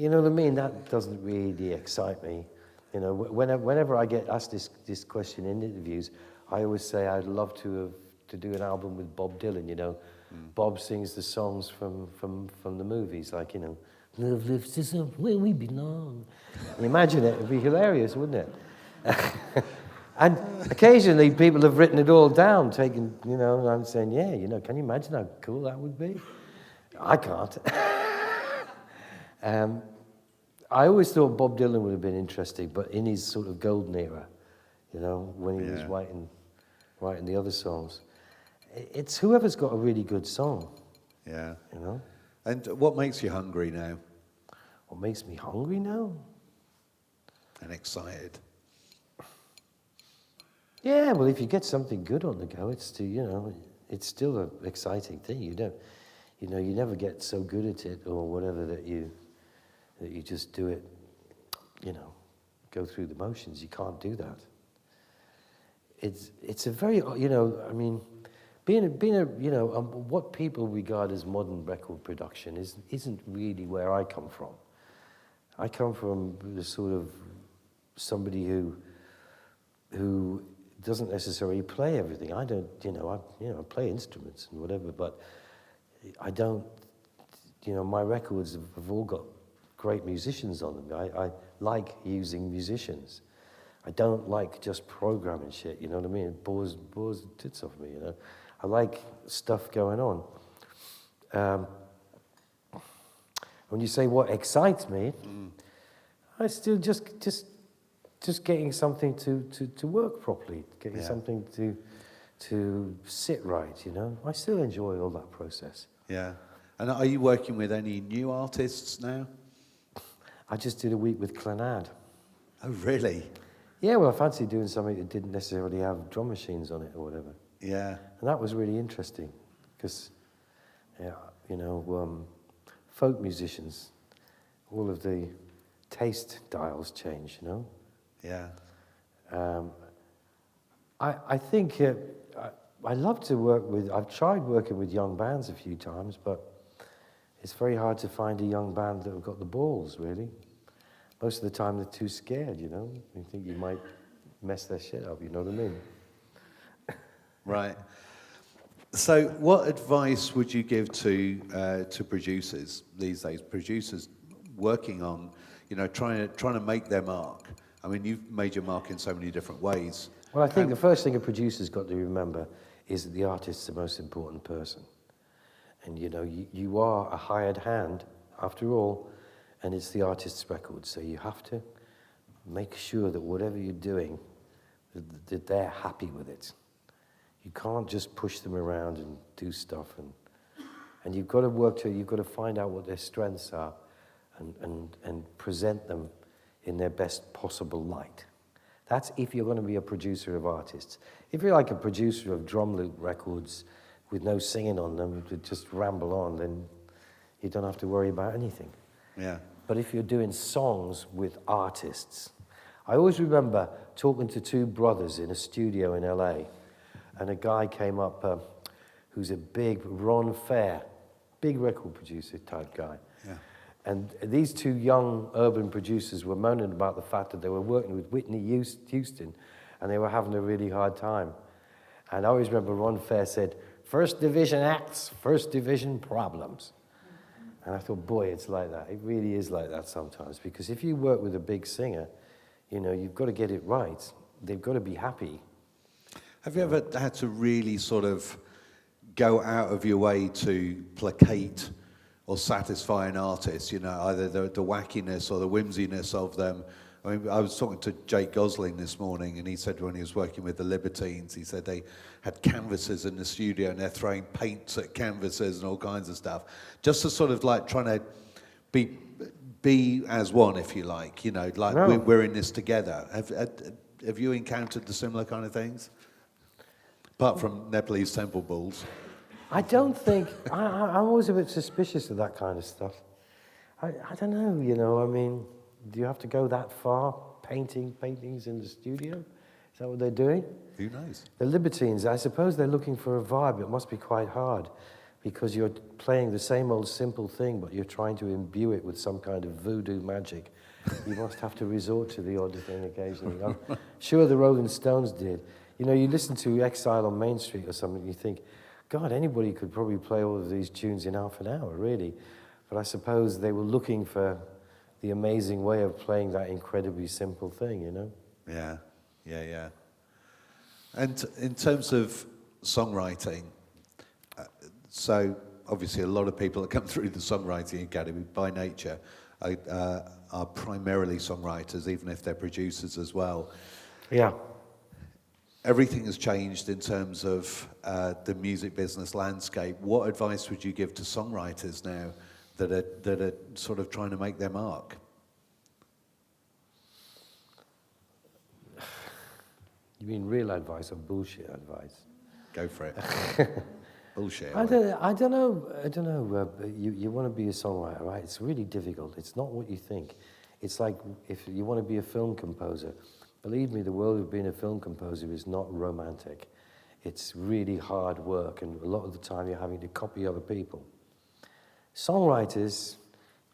know what I mean? That doesn't really excite me. Whenever I get asked this question in interviews, I always say I'd love to do an album with Bob Dylan, Bob sings the songs from the movies, like, Love lifts us up where we belong. You imagine it, it'd be hilarious, wouldn't it? And occasionally people have written it all down, taking, and I'm saying, yeah, can you imagine how cool that would be? I can't. I always thought Bob Dylan would have been interesting, but in his sort of golden era, when he was writing the other songs. It's whoever's got a really good song. Yeah. And what makes you hungry now? What makes me hungry now? And excited. Yeah, well, if you get something good on the go, it's still an exciting thing. You never get so good at it or whatever that you just do it, go through the motions. You can't do that. It's a very, being a what people regard as modern record production isn't really where I come from. I come from the sort of somebody who doesn't necessarily play everything. I don't, I play instruments and whatever, but I don't, my records have all got great musicians on them. I like using musicians. I don't like just programming shit, you know what I mean? It bores the tits off me, I like stuff going on. When you say what excites me, I still just getting something to work properly, getting something to sit right, I still enjoy all that process. Yeah. And are you working with any new artists now? I just did a week with Clannad. Oh, really? Yeah, well, I fancied doing something that didn't necessarily have drum machines on it or whatever. Yeah. And that was really interesting because, folk musicians, all of the taste dials change, Yeah. I think I love to work with, I've tried working with young bands a few times, but it's very hard to find a young band that have got the balls, really. Most of the time they're too scared, You think you might mess their shit up, you know what I mean? Right. So what advice would you give to producers these days? Producers working on, trying to make their mark. I mean, you've made your mark in so many different ways. Well, I think the first thing a producer's got to remember is that the artist's the most important person. And, you are a hired hand, after all, and it's the artist's record. So you have to make sure that whatever you're doing, that they're happy with it. You can't just push them around and do stuff, and you've got to you've got to find out what their strengths are, and present them in their best possible light. That's if you're going to be a producer of artists. If you're like a producer of drum loop records with no singing on them, to just ramble on, then you don't have to worry about anything. Yeah. But if you're doing songs with artists, I always remember talking to two brothers in a studio in LA, and a guy came up who's a big Ron Fair, big record producer type guy. Yeah. And these two young urban producers were moaning about the fact that they were working with Whitney Houston, and they were having a really hard time. And I always remember Ron Fair said, "First division acts, first division problems." And I thought, boy, it's like that. It really is like that sometimes. Because if you work with a big singer, you know, you've got to get it right. They've got to be happy. Have you ever had to really sort of go out of your way to placate or satisfy an artist, you know, either the wackiness or the whimsiness of them? I mean, I was talking to Jake Gosling this morning, and he said when he was working with the Libertines, he said they had canvases in the studio and they're throwing paints at canvases and all kinds of stuff, just to sort of like trying to be as one, if you like, you know, like No. we're in this together. Have you encountered the similar kind of things? Apart from Nepalese temple bulls. I don't think, I'm always a bit suspicious of that kind of stuff. I don't know, you know, I mean, do you have to go that far, painting paintings in the studio? Is that what they're doing? Who knows? The Libertines, I suppose they're looking for a vibe. It must be quite hard because you're playing the same old simple thing, but you're trying to imbue it with some kind of voodoo magic. You must have to resort to the odd thing occasionally. I'm sure the Rolling Stones did. You know, you listen to Exile on Main Street or something, you think, God, anybody could probably play all of these tunes in half an hour, really. But I suppose they were looking for the amazing way of playing that incredibly simple thing, you know? Yeah. And in terms of songwriting, so obviously a lot of people that come through the Songwriting Academy by nature are primarily songwriters, even if they're producers as well. Yeah. Everything has changed in terms of the music business landscape. What advice would you give to songwriters now that are sort of trying to make their mark? You mean real advice or bullshit advice? Go for it. Bullshit. I don't know. You want to be a songwriter, right? It's really difficult. It's not what you think. It's like if you want to be a film composer. Believe me, the world of being a film composer is not romantic. It's really hard work, and a lot of the time you're having to copy other people. Songwriters,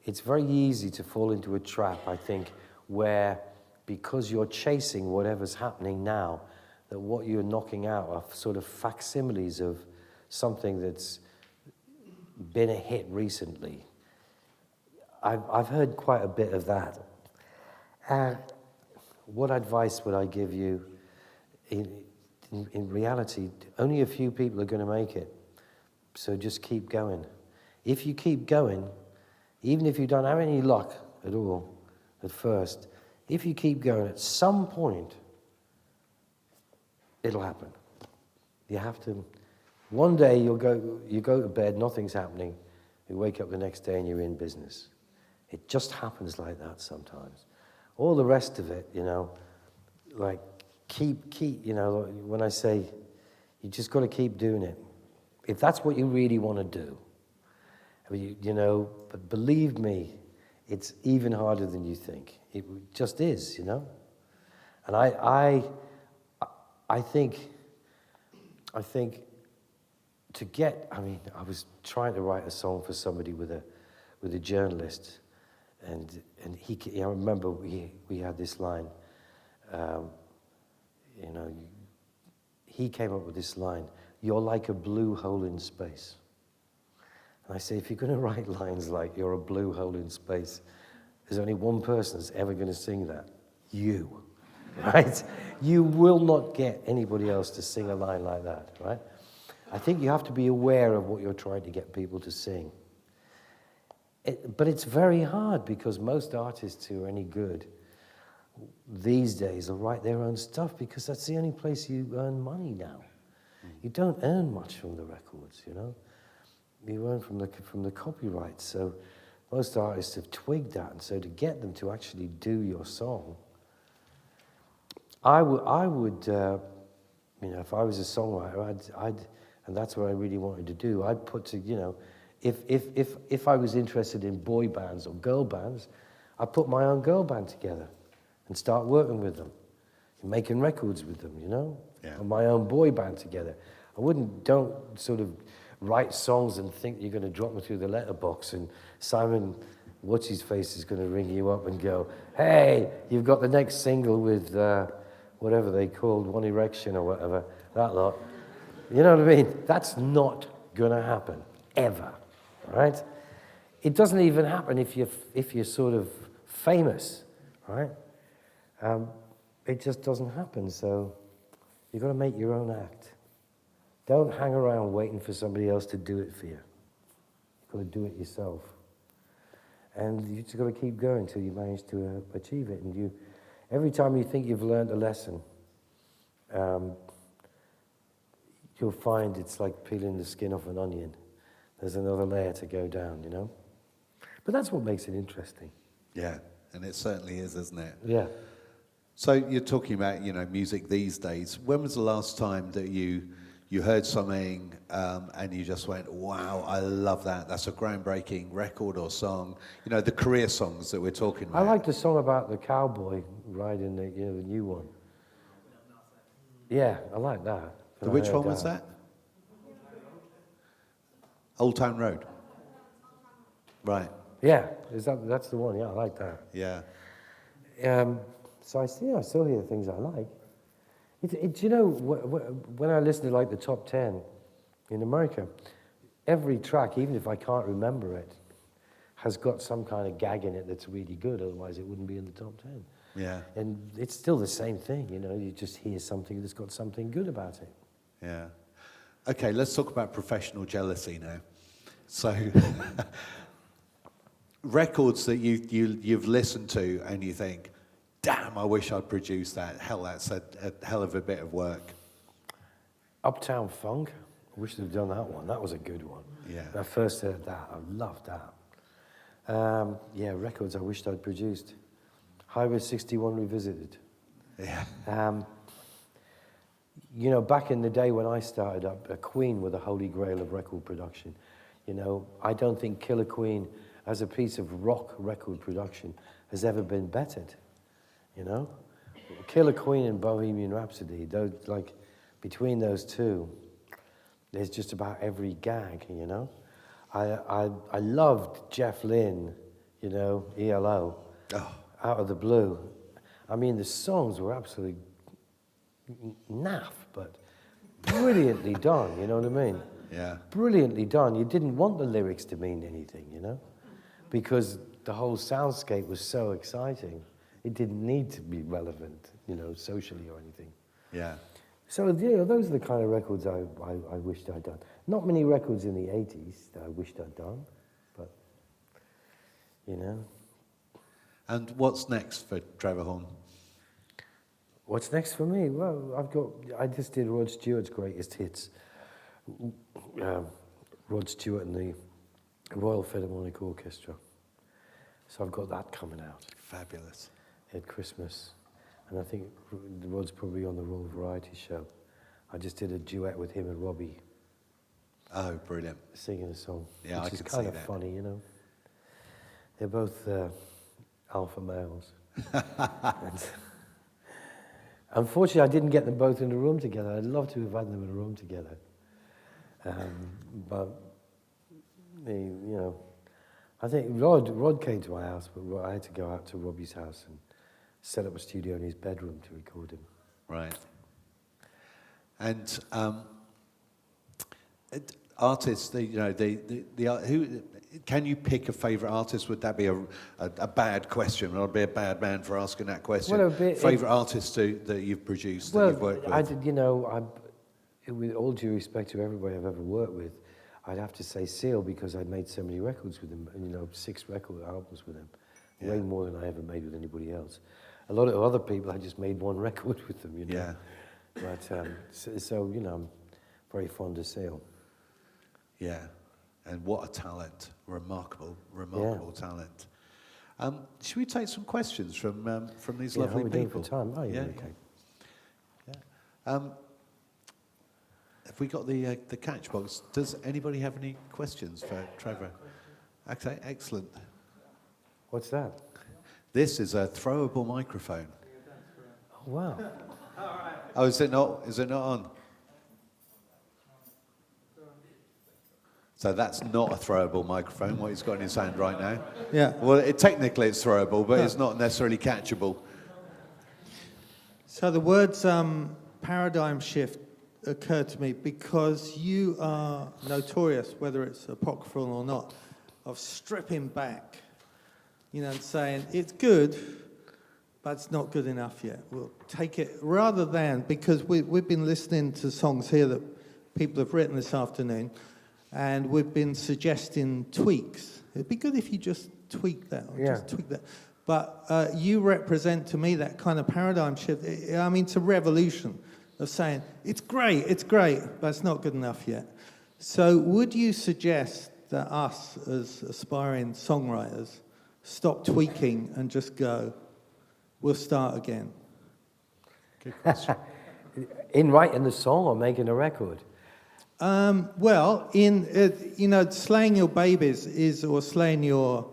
it's very easy to fall into a trap, I think, where because you're chasing whatever's happening now, that what you're knocking out are sort of facsimiles of something that's been a hit recently. I've heard quite a bit of that. What advice would I give you? In reality, only a few people are going to make it. So just keep going. If you keep going, even if you don't have any luck at all at first, if you keep going, at some point, it'll happen. You have to. One day you go to bed, nothing's happening. You wake up the next day and you're in business. It just happens like that sometimes. All the rest of it, you know, like keep, you know, when I say you just got to keep doing it. If that's what you really want to do, you know, but believe me, it's even harder than you think. It just is, you know. And I think to get, I mean, I was trying to write a song for somebody with a journalist, and I remember we had this line, you know, he came up with this line, "You're like a blue hole in space." And I say, if you're going to write lines like "you're a blue hole in space," there's only one person that's ever going to sing that, you, right? You will not get anybody else to sing a line like that, right? I think you have to be aware of what you're trying to get people to sing. But it's very hard because most artists who are any good these days will write their own stuff because that's the only place you earn money now. You don't earn much from the records, you know. You earn from the copyright. So most artists have twigged that, and so to get them to actually do your song, I would, you know, if I was a songwriter, and that's what I really wanted to do. I'd put to, you know, if I was interested in boy bands or girl bands, I'd put my own girl band together and start working with them, and making records with them, you know, or my own boy band together. Don't sort of write songs and think you're going to drop them through the letterbox and Simon, what's-his-face, is going to ring you up and go, hey, you've got the next single with whatever they called, One Erection or whatever, that lot. You know what I mean? That's not going to happen, ever, right? It doesn't even happen if you're sort of famous, right? It just doesn't happen, so you've got to make your own act. Don't hang around waiting for somebody else to do it for you. You've got to do it yourself. And you just got to keep going until you manage to achieve it. And every time you think you've learned a lesson, you'll find it's like peeling the skin off an onion. There's another layer to go down, you know? But that's what makes it interesting. Yeah, and it certainly is, isn't it? Yeah. So you're talking about, you know, music these days. When was the last time that you heard something and you just went, wow, I love that. That's a groundbreaking record or song. You know, the career songs that we're talking about. I like the song about the cowboy riding the new one. Yeah, I like that. Which one was that? Old Town Road. Right. Yeah, that's the one. Yeah, I like that. Yeah. So I still hear things I like. You know, when I listen to like the top 10 in America, every track, even if I can't remember it, has got some kind of gag in it that's really good. Otherwise, it wouldn't be in the top 10. Yeah. And it's still the same thing, you know. You just hear something that's got something good about it. Yeah. Okay, let's talk about professional jealousy now. So, records that you've listened to and you think, damn, I wish I'd produced that. Hell, that's a hell of a bit of work. Uptown Funk. I wish they'd done that one. That was a good one. Yeah. When I first heard that, I loved that. Yeah, records I wished I'd produced. Highway 61 Revisited. Yeah. You know, back in the day when I started up, Queen were the holy grail of record production. You know, I don't think Killer Queen as a piece of rock record production has ever been bettered. You know, Killer Queen and Bohemian Rhapsody, those, like, between those two, there's just about every gag, you know. I loved Jeff Lynne, you know, ELO, Out of the Blue. I mean, the songs were absolutely naff, but brilliantly done, you know what I mean? Yeah. Brilliantly done. You didn't want the lyrics to mean anything, you know, because the whole soundscape was so exciting. It didn't need to be relevant, you know, socially or anything. Yeah. So, you know, those are the kind of records I wished I'd done. Not many records in the 80s that I wished I'd done, but, you know. And what's next for Trevor Horn? What's next for me? Well, I just did Rod Stewart's Greatest Hits. Rod Stewart and the Royal Philharmonic Orchestra. So I've got that coming out. Fabulous. At Christmas. And I think Rod's probably on the Royal Variety Show. I just did a duet with him and Robbie. Oh, brilliant. Singing a song. Yeah, which I is can kind see of that. funny, you know. They're both alpha males. And unfortunately, I didn't get them both in a room together. I'd love to have had them in a room together. But, you know, I think Rod came to my house, but I had to go out to Robbie's house and set up a studio in his bedroom to record him. Right. And artists, you know, who can you pick a favourite artist? Would that be a bad question? I'd be a bad man for asking that question. Well, favourite artist that you've produced, that you've worked with? You know, with all due respect to everybody I've ever worked with, I'd have to say Seal, because I'd made so many records with him, and 6 record albums with him, way more than I ever made with anybody else. A lot of other people, I just made 1 record with them, Yeah. But so I'm very fond of Seal. Yeah, and what a talent! Remarkable talent. Should we take some questions from these lovely people? For time? Oh, yeah, okay. Yeah. Have we got the catch box? Does anybody have any questions for Trevor? Okay, excellent. What's that? This is a throwable microphone. Oh, wow. Oh, is it not? Is it not on? So that's not a throwable microphone, what he's got in his hand right now. Yeah. Well, technically it's throwable, but it's not necessarily catchable. So the words paradigm shift occurred to me because you are notorious, whether it's apocryphal or not, of stripping back, and saying it's good, but it's not good enough yet. We'll take it, rather than, because we've been listening to songs here that people have written this afternoon, and we've been suggesting tweaks. It'd be good if you just tweak that, or just tweak that. But you represent to me that kind of paradigm shift. I mean, it's a revolution of saying, it's great, but it's not good enough yet. So would you suggest that us, as aspiring songwriters, stop tweaking and just go, we'll start again? Good question. In writing the song or making a record? Well, in slaying your babies or slaying your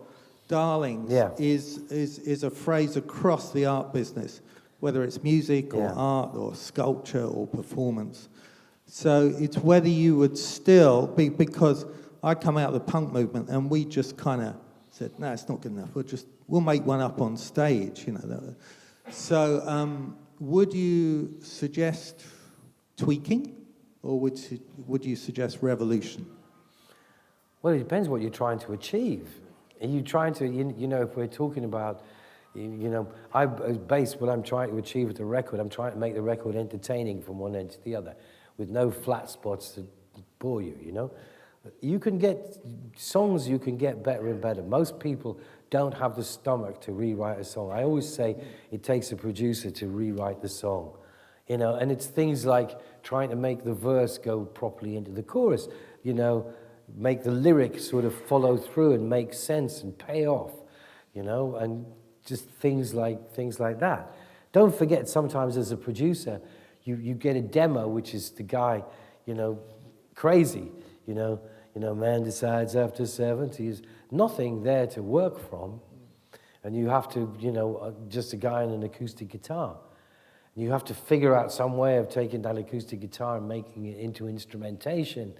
darlings is a phrase across the art business, whether it's music or art or sculpture or performance. So it's whether you would still be, because I come out of the punk movement and we just kind of said, no, it's not good enough. We'll make one up on stage, So would you suggest tweaking? Or would you suggest revolution? Well, it depends what you're trying to achieve. Are you trying to, if we're talking about, what I'm trying to achieve with the record, I'm trying to make the record entertaining from one end to the other, with no flat spots to bore you, You can get better and better. Most people don't have the stomach to rewrite a song. I always say it takes a producer to rewrite the song. And it's things like trying to make the verse go properly into the chorus, make the lyric sort of follow through and make sense and pay off, and just things like that. Don't forget, sometimes as a producer, you get a demo, which is the guy, crazy, man decides after 70, is nothing there to work from, and you have to, just a guy on an acoustic guitar. You have to figure out some way of taking that acoustic guitar and making it into instrumentation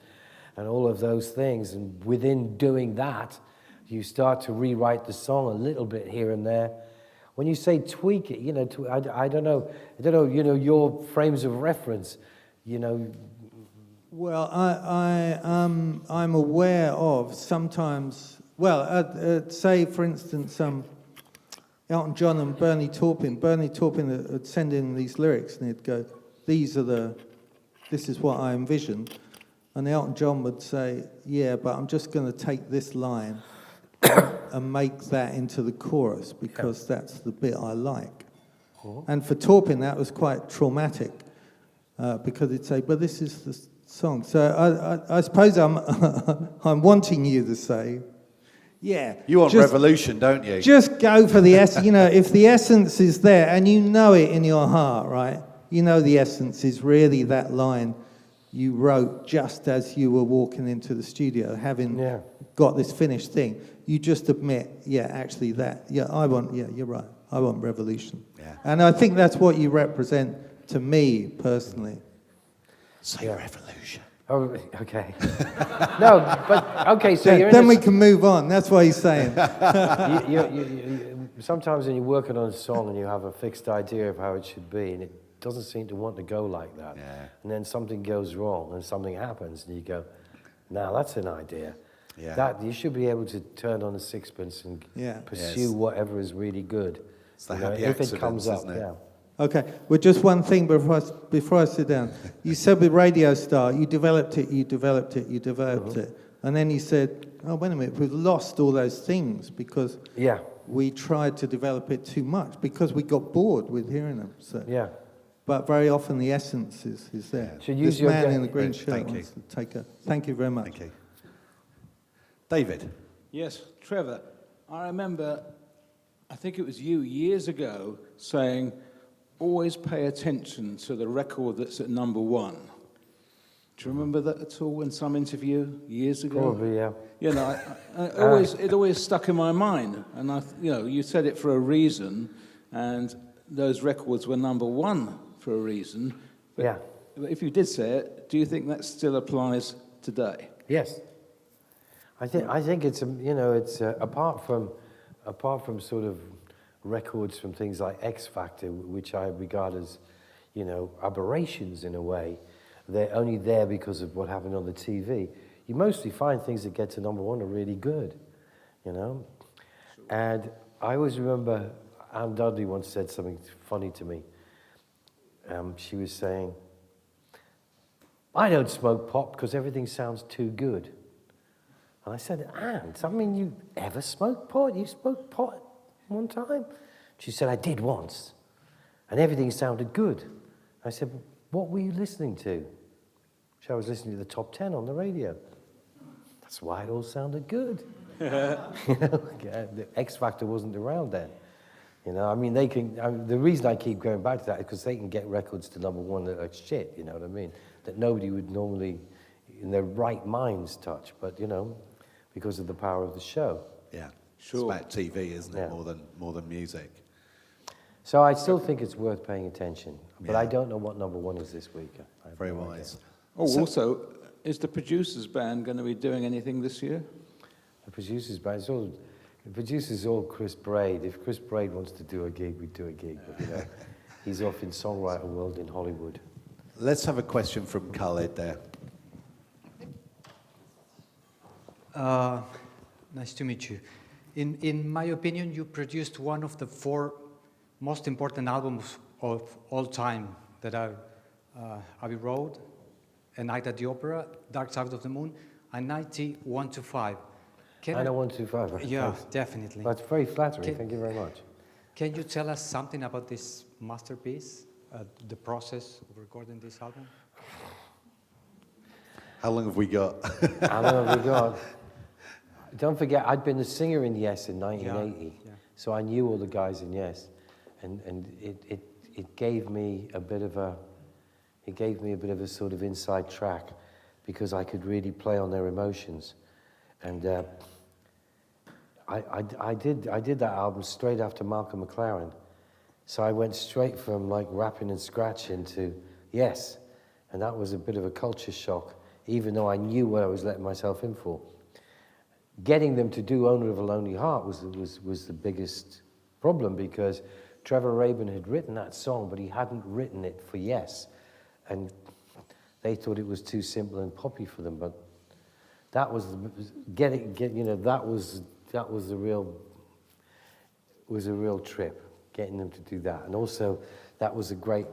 and all of those things. And within doing that, you start to rewrite the song a little bit here and there. When you say tweak it, I don't know, your frames of reference, Well, I'm aware of sometimes, say, for instance, Elton John and Bernie Taupin would send in these lyrics and he'd go, this is what I envisioned. And Elton John would say, yeah, but I'm just going to take this line and make that into the chorus because that's the bit I like. Cool. And for Taupin, that was quite traumatic because he'd say, but this is the song. So I suppose I'm wanting you to say, yeah. You want revolution, don't you? Just go for the essence. If the essence is there, and you know it in your heart, right? The essence is really that line you wrote just as you were walking into the studio, having got this finished thing. You just admit, you're right. I want revolution. Yeah. And I think that's what you represent to me personally. Say revolution. Oh, okay. No, but okay. So then we can move on. That's what he's saying. Sometimes when you're working on a song and you have a fixed idea of how it should be, and it doesn't seem to want to go like that, and then something goes wrong and something happens, and you go, "Now that's an idea." Yeah. That you should be able to turn on a sixpence and pursue whatever is really good. It's the happy accidents, if it comes up. Isn't it? Okay, well, just one thing before I sit down. You said with Radio Star, you developed it, and then you said, oh, wait a minute, we've lost all those things because we tried to develop it too much because we got bored with hearing them. So. Yeah. But very often the essence is there. So use this your man in the green shirt Thank wants to take a... Thank you very much. Thank you. David. Yes, Trevor, I remember, I think it was you years ago saying, always pay attention to the record that's at number one. Do you remember that at all in some interview years ago? Probably, yeah. You know, it always stuck in my mind. And, you said it for a reason, and those records were number one for a reason. But if you did say it, do you think that still applies today? Yes. I think it's apart from sort of records from things like X Factor, which I regard as, aberrations in a way. They're only there because of what happened on the TV. You mostly find things that get to number one are really good, And I always remember Anne Dudley once said something funny to me. She was saying, I don't smoke pot because everything sounds too good. And I said, Anne, does that mean you ever smoked pot? You smoked pot one time? She said, I did once. And everything sounded good. I said, what were you listening to? She said, I was listening to the top 10 on the radio. That's why it all sounded good. The X Factor wasn't around then. They can. The reason I keep going back to that is because they can get records to number one that are shit. You know what I mean? That nobody would normally, in their right minds, touch. But because of the power of the show. Yeah, sure. It's about TV, isn't it? More than music. So I still think it's worth paying attention. But I don't know what number one is this week. Very wise. Also, is the Producers Band going to be doing anything this year? The Producers Band, the producer's all Chris Braid. If Chris Braid wants to do a gig, we do a gig. But, he's off in songwriter world in Hollywood. Let's have a question from Khaled there. Nice to meet you. In my opinion, you produced one of the 4 most important albums of all time that Abbey Road, A Night at the Opera, Dark Side of the Moon, and 9125. 9125. Yeah, definitely. That's very flattering. Thank you very much. Can you tell us something about this masterpiece, the process of recording this album? How long have we got? How long have we got? Don't forget, I'd been a singer in Yes in 1980, so I knew all the guys in Yes, and it gave me a bit of a sort of inside track because I could really play on their emotions, and I did that album straight after Malcolm McLaren, so I went straight from like rapping and scratching to Yes, and that was a bit of a culture shock, even though I knew what I was letting myself in for. Getting them to do Owner of a Lonely Heart was the biggest problem because Trevor Rabin had written that song, but he hadn't written it for Yes, and they thought it was too simple and poppy for them. But that was that was a real trip, getting them to do that, and also that was a great.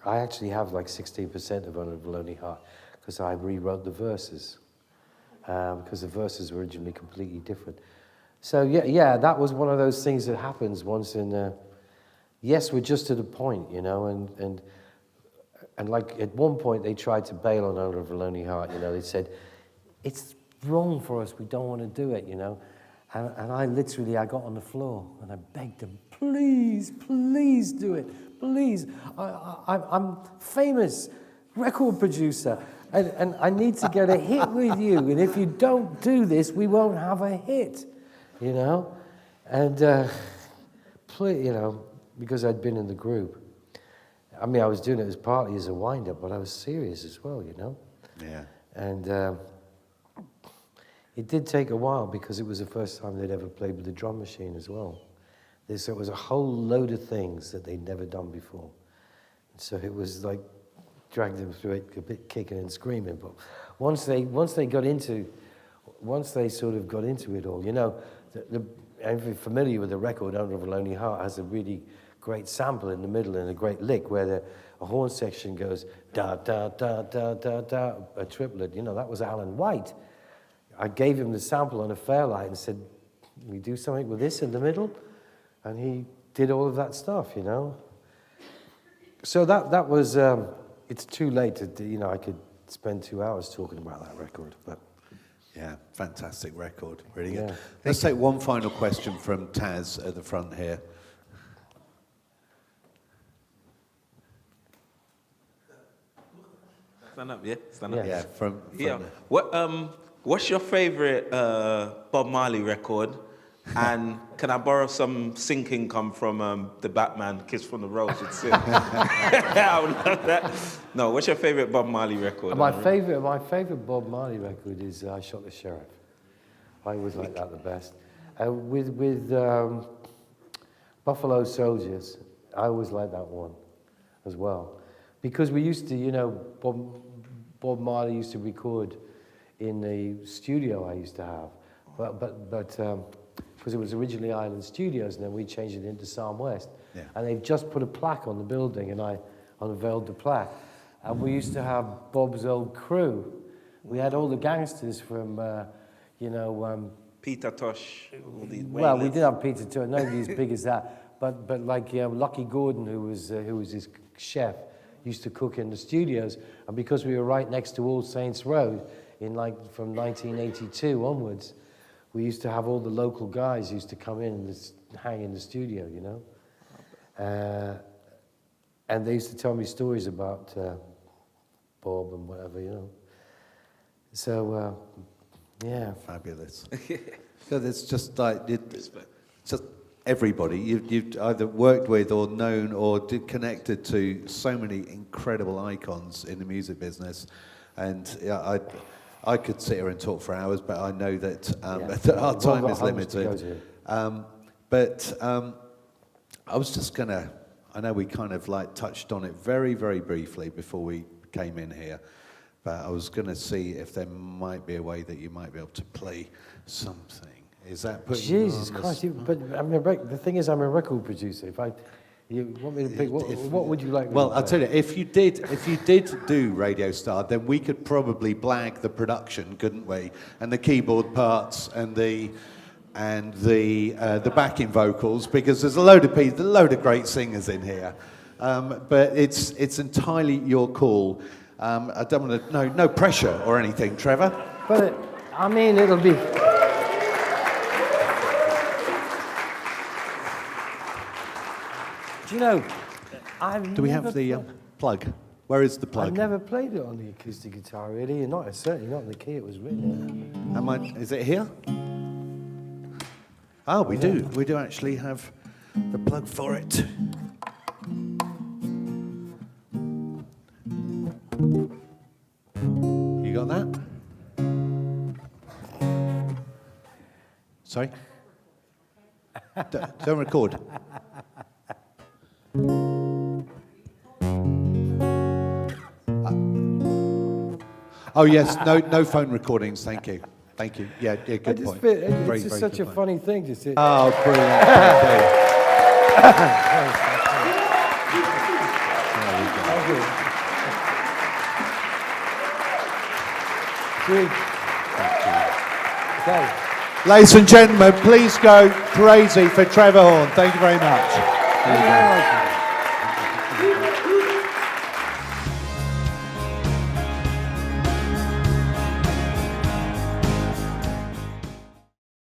I actually have like 16% of Owner of a Lonely Heart because I rewrote the verses. Because the verses were originally completely different. So yeah, that was one of those things that happens once in. Yes, we're just to the point, and like at one point they tried to bail on Owner of a Lonely Heart. They said it's wrong for us. We don't want to do it. And I got on the floor and I begged them, please do it, please. I'm famous record producer. And I need to get a hit with you. And if you don't do this, we won't have a hit, And, because I'd been in the group. I mean, I was doing it partly as a wind-up, but I was serious as well, Yeah. And it did take a while because it was the first time they'd ever played with the drum machine as well. So it was a whole load of things that they'd never done before. And so it was like, dragged them through it a bit kicking and screaming, but once they sort of got into it all, if you're familiar with the record, Owner of a Lonely Heart has a really great sample in the middle and a great lick where a horn section goes da da da da da da, a triplet. You know, that was Alan White. I gave him the sample on a Fairlight and said, "We do something with this in the middle," and he did all of that stuff. You know. So that was. It's too late to, you know. I could spend 2 hours talking about that record, but. Yeah, fantastic record. Really good. Yeah. Let's take one final question from Taz at the front here. Stand up, yeah? Stand up. Yeah, from Yeah. there. What's your favorite Bob Marley record? And can I borrow some sync income from the Batman, Kiss from the Rose with Sid? I would love that. No, what's your favorite Bob Marley record? My favorite Bob Marley record is "I Shot the Sheriff." I always like that the best. With Buffalo Soldiers, I always like that one as well, because we used to, you know, Bob Marley used to record in the studio I used to have, but because it was originally Island Studios, and then we changed it into Psalm West. Yeah. And they've just put a plaque on the building, and I unveiled the plaque. And we used to have Bob's old crew. We had all the gangsters from, Peter Tosh. All these well, we wailers. did have Peter Tosh, nobody as big as that. But like Lucky Gordon, who was his chef, used to cook in the studios. And because we were right next to All Saints Road, from 1982 onwards, we used to have all the local guys used to come in and just hang in the studio, you know. And they used to tell me stories about Bob and whatever, you know. So, yeah. Fabulous. So it's just like, just everybody you've either worked with or known or connected to so many incredible icons in the music business. And yeah, I could sit here and talk for hours, but I know that, that our time is limited. But I was just gonna, I know we kind of like touched on it very, very briefly before we came in here, but I was gonna see if there might be a way that you might be able to play something. Is that putting you Jesus on the Christ! spot? But the thing is, I'm a record producer. If you want me to pick, what would you like? Well, I'll tell you, if you did do Radio Star, then we could probably blag the production, couldn't we? And the keyboard parts and the backing vocals, because there's a load of great singers in here. But it's entirely your call. I don't want to, no pressure or anything, Trevor. But I mean, it'll be. Do you know, Do we have the plug? Where is the plug? I've never played it on the acoustic guitar, really, and certainly not in the key it was written in. Is it here? Oh, we do. We do actually have the plug for it. You got that? Sorry? Don't record. Oh yes, no phone recordings. Thank you. Yeah, good point. It's just such a funny thing to say. Oh, brilliant! Thank you. Okay. Ladies and gentlemen, please go crazy for Trevor Horn. Thank you very much. Thank you very much.